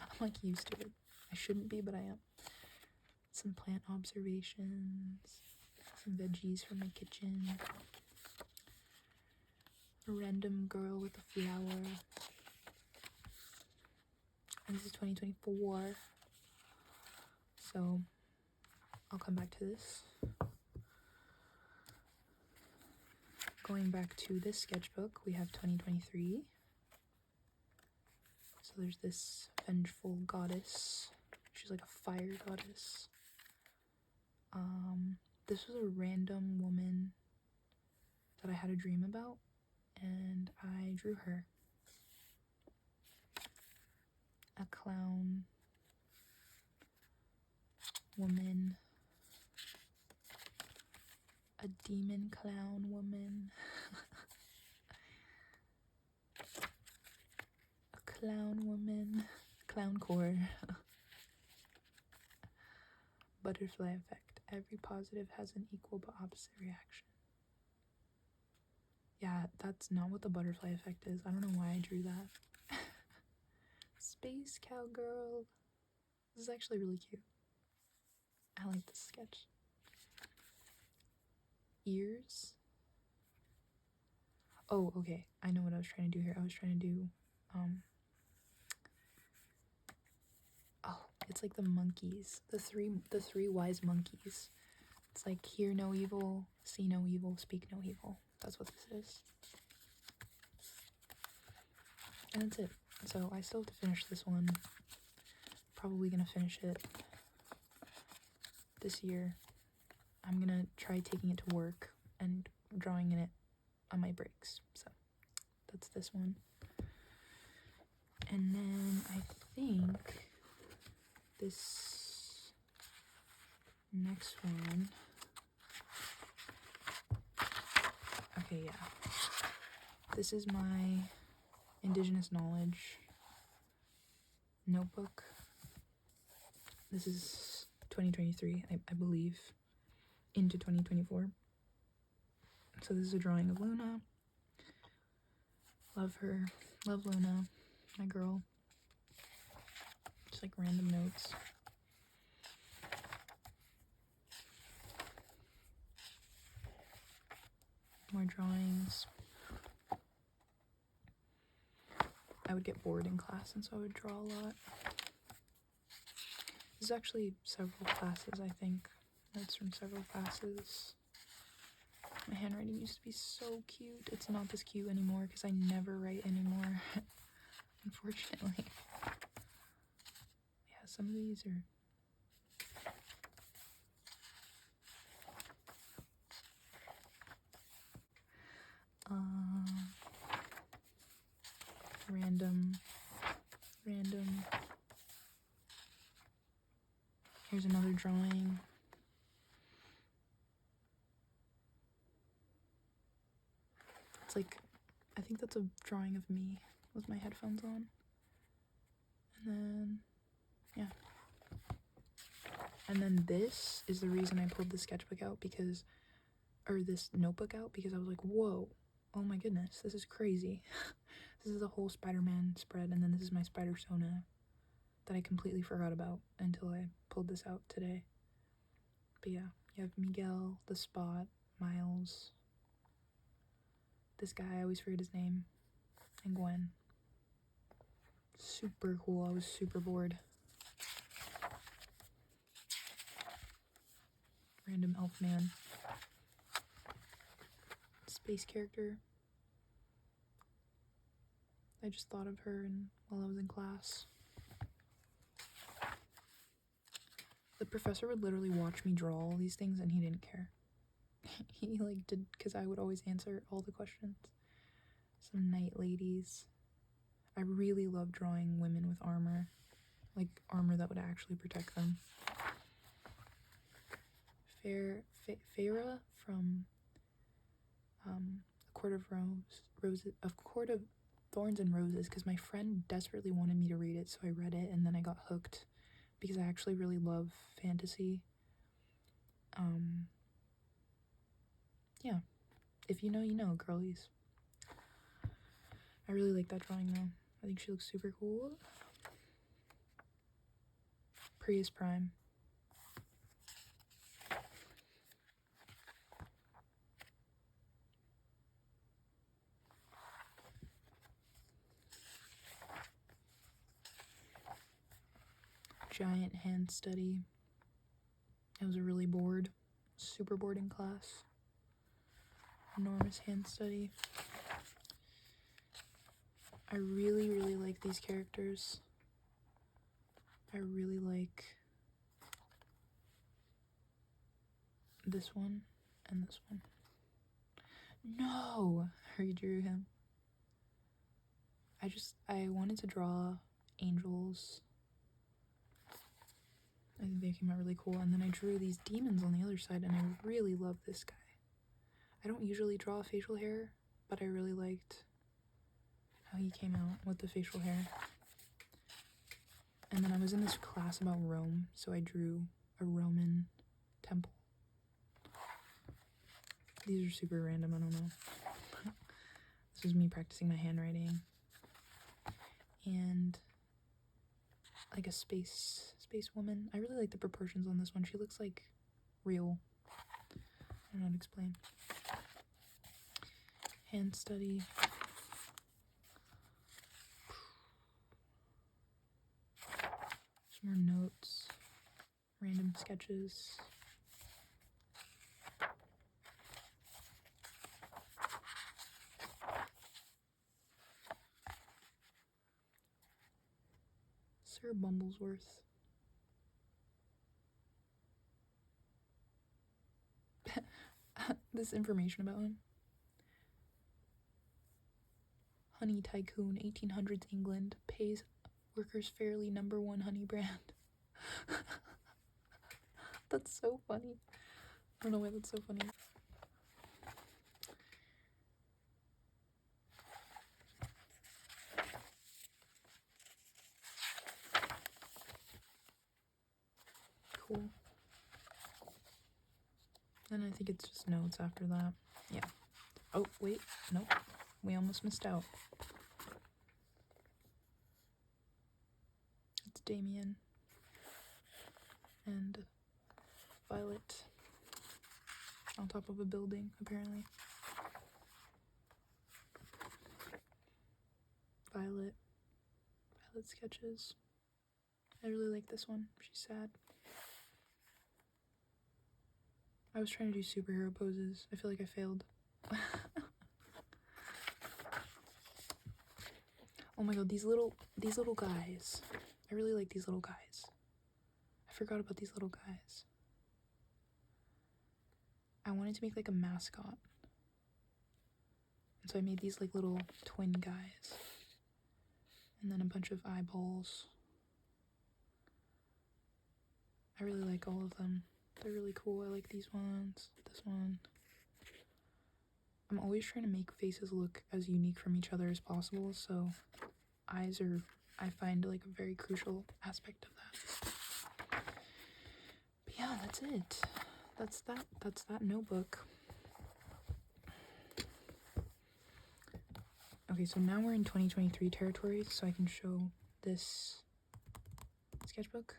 I'm like used to it. I shouldn't be, but I am. Some plant observations, some veggies from my kitchen. A random girl with a flower. And this is 2024. So I'll come back to this. Going back to this sketchbook, we have 2023. So there's this vengeful goddess. She's like a fire goddess. This was a random woman that I had a dream about, and I drew her. A clown woman. A demon clown woman. A clown woman. Clown core. Butterfly effect. Every positive has an equal but opposite reaction. Yeah, that's not what the butterfly effect is. I don't know why I drew that. Space cowgirl. This is actually really cute. I like this sketch. Ears. Oh, okay. I know what I was trying to do here. I was trying to do, oh, it's like the monkeys. The three wise monkeys. It's like hear no evil, see no evil, speak no evil. That's what this is. And that's it. So I still have to finish this one. Probably gonna finish it this year. I'm gonna try taking it to work and drawing in it on my breaks. So that's this one. And then I think this next one. Okay, yeah. This is my Indigenous knowledge notebook. This is 2023, I believe, into 2024. So this is a drawing of Luna. Love her. Love Luna, my girl. Just like random notes. More drawings. I would get bored in class, and so I would draw a lot. This is actually several classes, I think. Notes from several classes. My handwriting used to be so cute. It's not this cute anymore because I never write anymore, unfortunately. Yeah, some of these are... Random. Here's another drawing. It's like, I think that's a drawing of me with my headphones on. And then, yeah. And then this is the reason I pulled the sketchbook out because, or this notebook out, because I was like, whoa, oh my goodness, this is crazy. This is a whole Spider-Man spread, and then this is my Spider-Sona that I completely forgot about until I pulled this out today. But yeah, you have Miguel, the Spot, Miles, this guy, I always forget his name, and Gwen. Super cool. I was super bored. Random elf man. Space character. I just thought of her while I was in class. The professor would literally watch me draw all these things and he didn't care. He like did, because I would always answer all the questions. Some knight ladies. I really love drawing women with armor. Like armor that would actually protect them. Feyre from A Court of Thorns and Roses, because my friend desperately wanted me to read it, so I read it and then I got hooked because I actually really love fantasy. Yeah, if you know, you know, girlies. I really like that drawing though. I think she looks super cool. Prius Prime. Giant hand study. I was really bored. Super bored in class. Enormous hand study. I really, really like these characters. I really like this one and this one. No! I redrew him. I wanted to draw angels. I think they came out really cool. And then I drew these demons on the other side, and I really love this guy. I don't usually draw facial hair, but I really liked how he came out with the facial hair. And then I was in this class about Rome, so I drew a Roman temple. These are super random, I don't know. This was me practicing my handwriting. And like a space woman. I really like the proportions on this one. She looks like real. I don't know how to explain. Hand study. Some more notes. Random sketches. Sir Bumblesworth. This information about him. Honey tycoon, 1800s England, pays workers fairly, #1 honey brand. That's so funny. I don't know why that's so funny. Cool. And I think it's just notes after that. Yeah. Oh, wait. Nope. We almost missed out. It's Damien and Violet on top of a building, apparently. Violet sketches. I really like this one. She's sad. I was trying to do superhero poses. I feel like I failed. Oh my god, these little guys. I really like these little guys. I forgot about these little guys. I wanted to make like a mascot. And so I made these like little twin guys. And then a bunch of eyeballs. I really like all of them. They're really cool. I like these ones. This one. I'm always trying to make faces look as unique from each other as possible, so eyes are, I find, like a very crucial aspect of that. But yeah, that's it. That's that notebook. Okay, so now we're in 2023 territory, so I can show this sketchbook.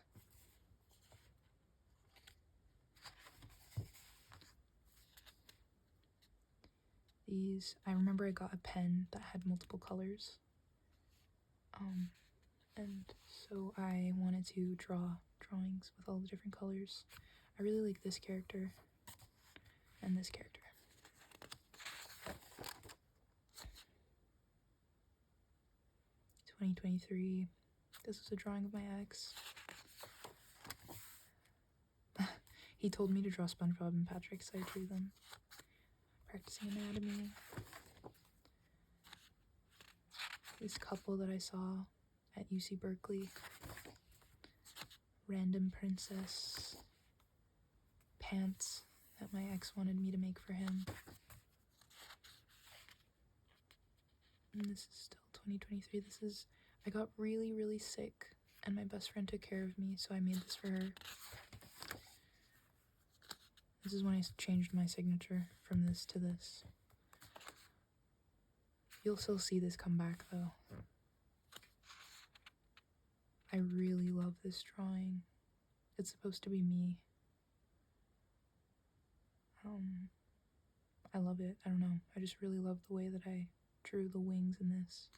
These, I remember I got a pen that had multiple colors. And so I wanted to draw drawings with all the different colors. I really like this character and this character. (2023). This was a drawing of my ex. He told me to draw SpongeBob and Patrick, so I drew them. Practicing anatomy. This couple that I saw at UC Berkeley. Random princess. Pants that my ex wanted me to make for him. And this is still 2023. This is, I got really, really sick and my best friend took care of me, so I made this for her. This is when I changed my signature from this to this. You'll still see this come back though. I really love this drawing. It's supposed to be me. I love it. I don't know. I just really love the way that I drew the wings in this.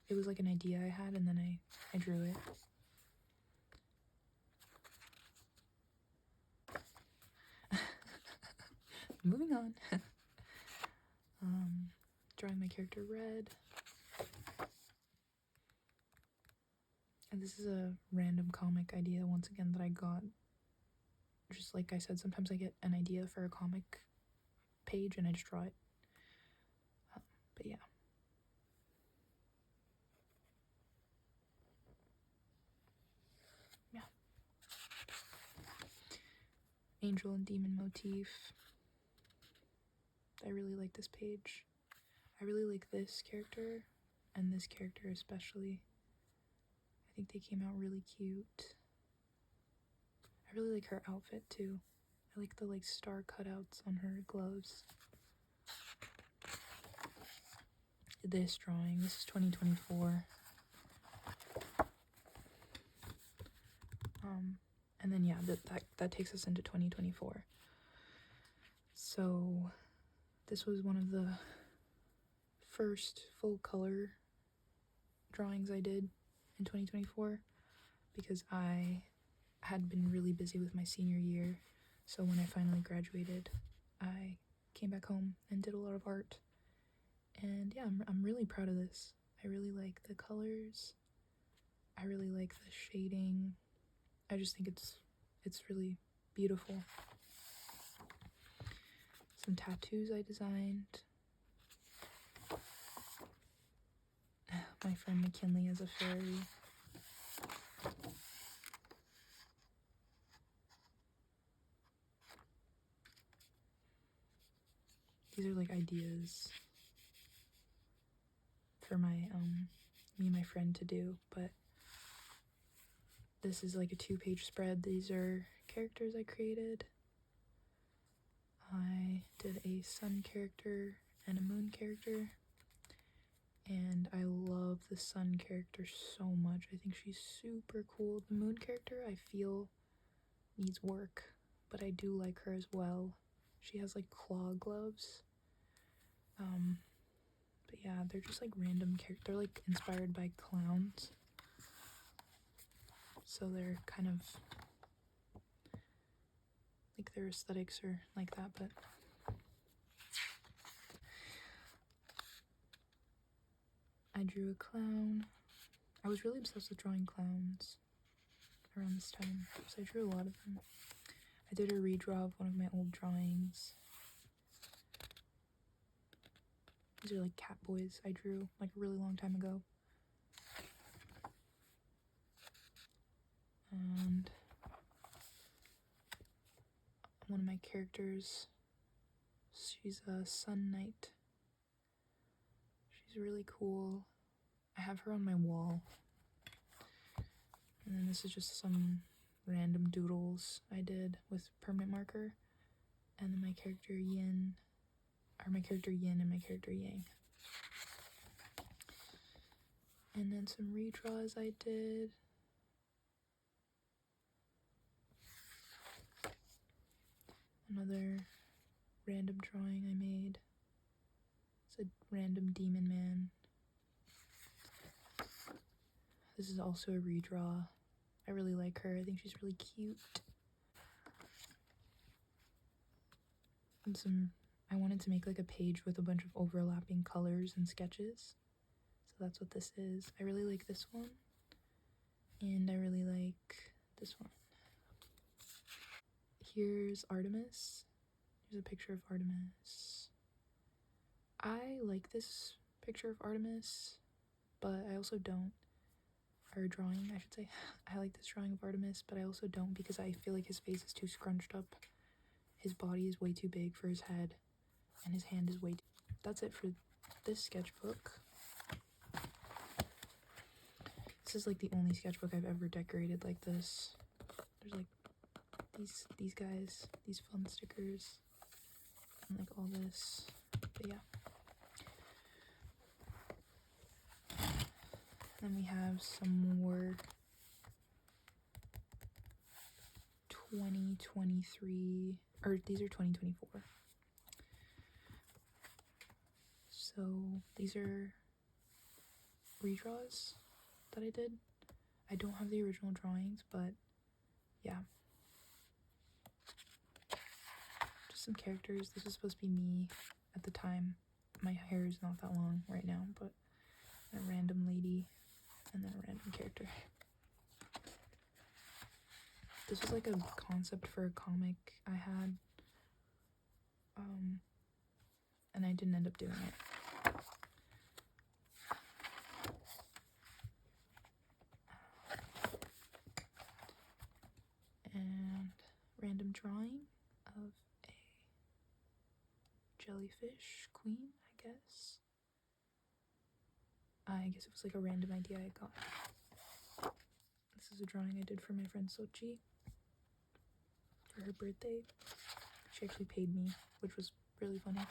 It was like an idea I had and then I drew it. Moving on. Drawing my character Red. And this is a random comic idea once again that I got. Just like I said, sometimes I get an idea for a comic page and I just draw it. But yeah. Yeah. Angel and demon motif. I really like this page. I really like this character and this character especially. I think they came out really cute. I really like her outfit too. I like the star cutouts on her gloves. This drawing, this is 2024. And then yeah, that takes us into 2024. So this was one of the first full color drawings I did in 2024 because I had been really busy with my senior year. So when I finally graduated, I came back home and did a lot of art. And yeah, I'm really proud of this. I really like the colors. I really like the shading. I just think it's really beautiful. Some tattoos I designed. My friend McKinley as a fairy. These are ideas for my me and my friend to do, but this is a 2-page spread. These are characters I created. I did a sun character and a moon character, and I love the sun character so much. I think she's super cool. The moon character I feel needs work, but I do like her as well. She has claw gloves. But yeah, they're just random characters. They're inspired by clowns. So they're kind of their aesthetics are like that, but I drew a clown. I was really obsessed with drawing clowns around this time, so I drew a lot of them. I did a redraw of one of my old drawings. These are cat boys I drew a really long time ago. And one of my characters, she's a sun knight. She's really cool. I have her on my wall. And then this is just some random doodles I did with permanent marker. And then my character Yin and my character Yang. And then some redraws I did. Another random drawing I made. It's a random demon man. This is also a redraw. I really like her. I think she's really cute. And I wanted to make like a page with a bunch of overlapping colors and sketches. So that's what this is. I really like this one. And I really like this one. Here's Artemis. Here's a picture of Artemis. I like this picture of Artemis, but I also don't. Or drawing, I should say. I like this drawing of Artemis, but I also don't because I feel like his face is too scrunched up. His body is way too big for his head, and his hand is way too... That's it for this sketchbook. This is like the only sketchbook I've ever decorated like this. There's like these guys, these fun stickers, and like all this. But yeah. Then we have some more 2023, or these are 2024. So these are redraws that I did. I don't have the original drawings, but yeah. Just some characters. This was supposed to be me at the time. My hair is not that long right now, but a random lady and then a random character. This was like a concept for a comic I had, and I didn't end up doing it. And random drawing of a jellyfish queen, I guess. I guess it was like a random idea I got. This is a drawing I did for my friend Sochi for her birthday. She actually paid me, which was really funny.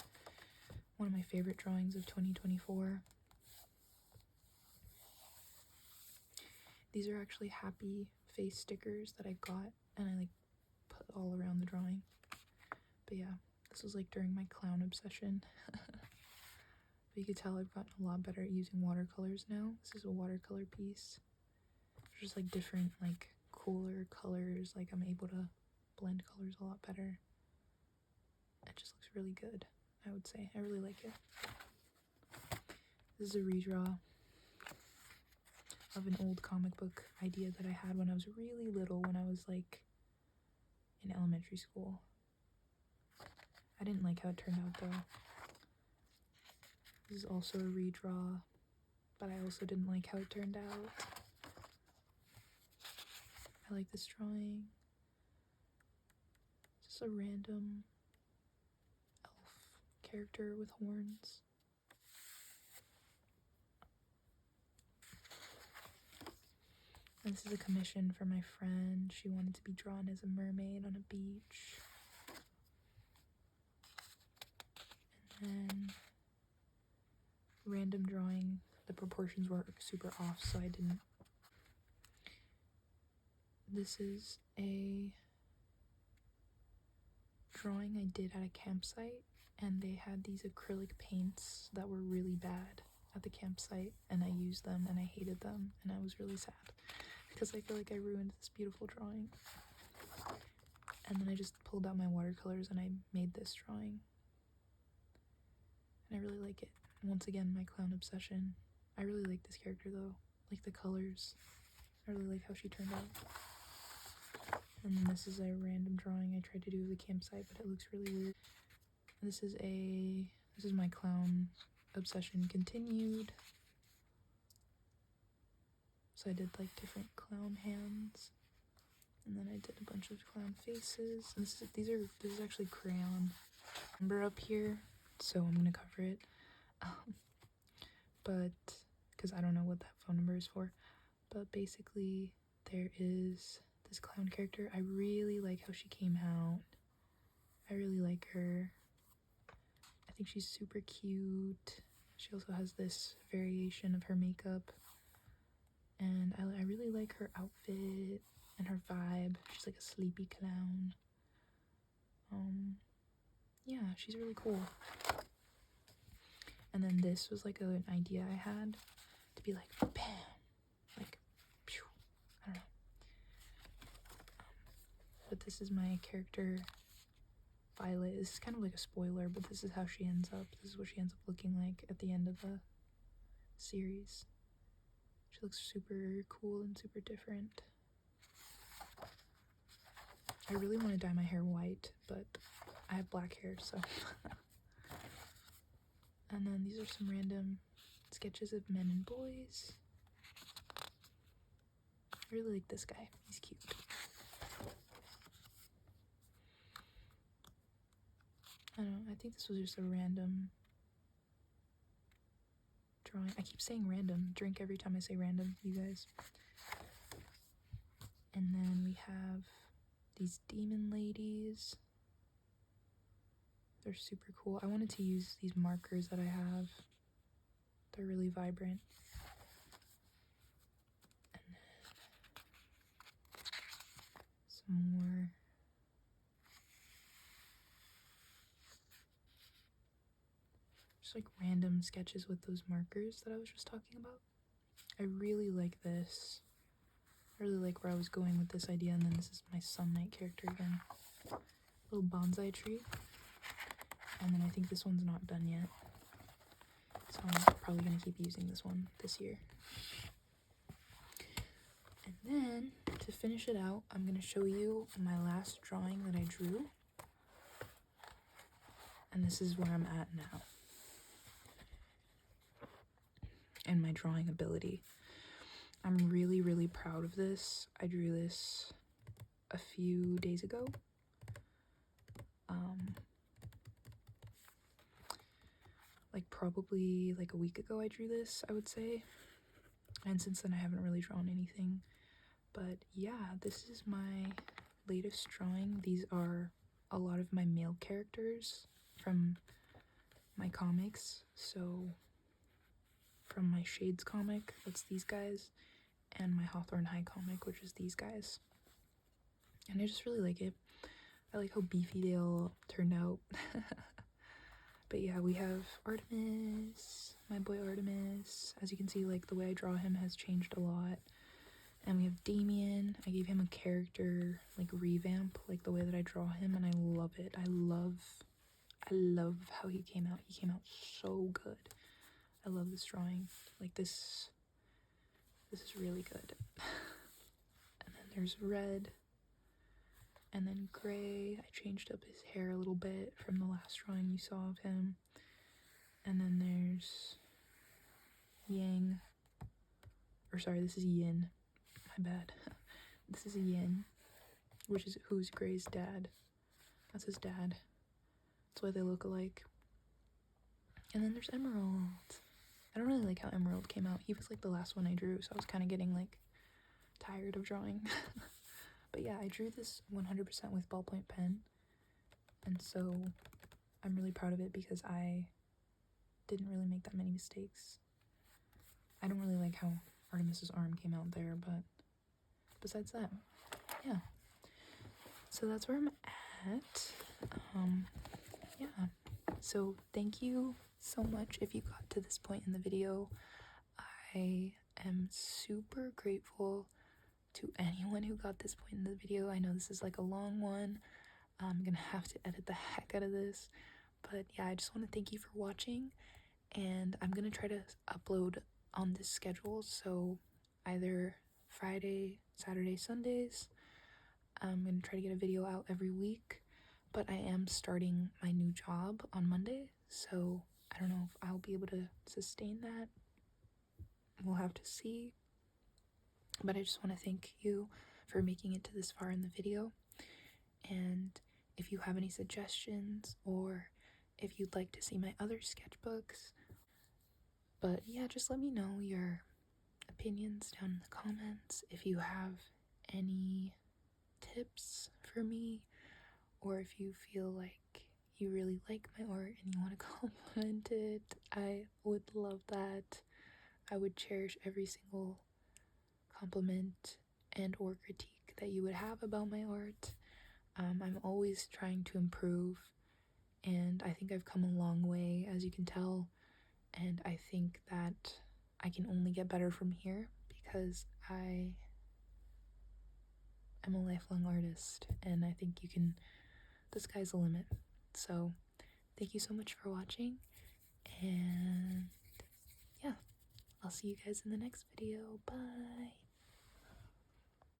One of my favorite drawings of 2024. These are actually happy face stickers that I got, and I like put all around the drawing. But yeah, this was like during my clown obsession. But you could tell I've gotten a lot better at using watercolors now. This is a watercolor piece. There's just like different, like cooler colors. Like I'm able to blend colors a lot better. It just looks really good, I would say. I really like it. This is a redraw of an old comic book idea that I had when I was really little, when I was like in elementary school. I didn't like how it turned out though. This is also a redraw, but I also didn't like how it turned out. I like this drawing. Just a random elf character with horns. And this is a commission for my friend. She wanted to be drawn as a mermaid on a beach. And then random drawing. The proportions were super off, so I didn't. This is a drawing I did at a campsite, and they had these acrylic paints that were really bad at the campsite, and I used them and I hated them, and I was really sad because I feel like I ruined this beautiful drawing. And then I just pulled out my watercolors and I made this drawing, and I really like it. Once again, my clown obsession. I really like this character though, like the colors. I really like how she turned out. And then this is a random drawing I tried to do of the campsite, but it looks really weird. This is my clown obsession continued. So I did like different clown hands, and then I did a bunch of clown faces. And this is actually crayon. Number up here, so I'm gonna cover it. But because I don't know what that phone number is for. But basically, there is this clown character. I really like how she came out. I really like her. I think she's super cute. She also has this variation of her makeup. And I really like her outfit and her vibe. She's like a sleepy clown. Yeah, she's really cool. And then this was like an idea I had to be like, bam, like, pew, I don't know. But this is my character, Violet. This is kind of like a spoiler, but this is how she ends up. This is what she ends up looking like at the end of the series. She looks super cool and super different. I really want to dye my hair white, but I have black hair, so. And then these are some random sketches of men and boys. I really like this guy. He's cute. I don't know. I think this was just a random drawing. I keep saying random. Drink every time I say random, you guys. And then we have these demon ladies. They're super cool. I wanted to use these markers that I have. They're really vibrant. And then some more. Just like random sketches with those markers that I was just talking about. I really like this. I really like where I was going with this idea. And then this is my Sun Knight character again. Little bonsai tree. And then I think this one's not done yet. So I'm probably going to keep using this one this year. And then, to finish it out, I'm going to show you my last drawing that I drew. And this is where I'm at now. And my drawing ability. I'm really, really proud of this. I drew this a few days ago. Like probably like a week ago I drew this, I would say. And since then I haven't really drawn anything. But yeah, this is my latest drawing. These are a lot of my male characters from my comics. So from my Shades comic, that's these guys, and my Hawthorne High comic, which is these guys. And I just really like it. I like how beefy they all turned out. But yeah, we have Artemis, my boy Artemis. As you can see, like the way I draw him has changed a lot. And we have Damien. I gave him a character like revamp, like the way that I draw him, and I love it. I love how he came out. He came out so good. I love this drawing. Like this is really good. And then there's red. And then gray. I changed up his hair a little bit from the last drawing you saw of him. And then there's Yang. Or sorry, this is Yin. My bad. This is a Yin, which is who's Gray's dad. That's his dad. That's why they look alike. And then there's Emerald. I don't really like how Emerald came out. He was like the last one I drew, so I was kind of getting like tired of drawing. But yeah, I drew this 100% with ballpoint pen, and so I'm really proud of it because I didn't really make that many mistakes. I don't really like how Artemis's arm came out there, but besides that, yeah. So that's where I'm at. Yeah. So thank you so much if you got to this point in the video. I am super grateful to anyone who got this point in the video. I know this is like a long one. I'm gonna have to edit the heck out of this. But yeah, I just want to thank you for watching. And I'm gonna try to upload on this schedule. So either Friday, Saturday, Sundays. I'm gonna try to get a video out every week. But I am starting my new job on Monday. So I don't know if I'll be able to sustain that. We'll have to see. But I just want to thank you for making it to this far in the video. And if you have any suggestions or if you'd like to see my other sketchbooks. But yeah, just let me know your opinions down in the comments. If you have any tips for me, or if you feel like you really like my art and you want to compliment it, I would love that. I would cherish every single compliment and or critique that you would have about my art. I'm always trying to improve, and I think I've come a long way, as you can tell, and I think that I can only get better from here because I am a lifelong artist, and I think the sky's the limit. So thank you so much for watching, and yeah, I'll see you guys in the next video. Bye!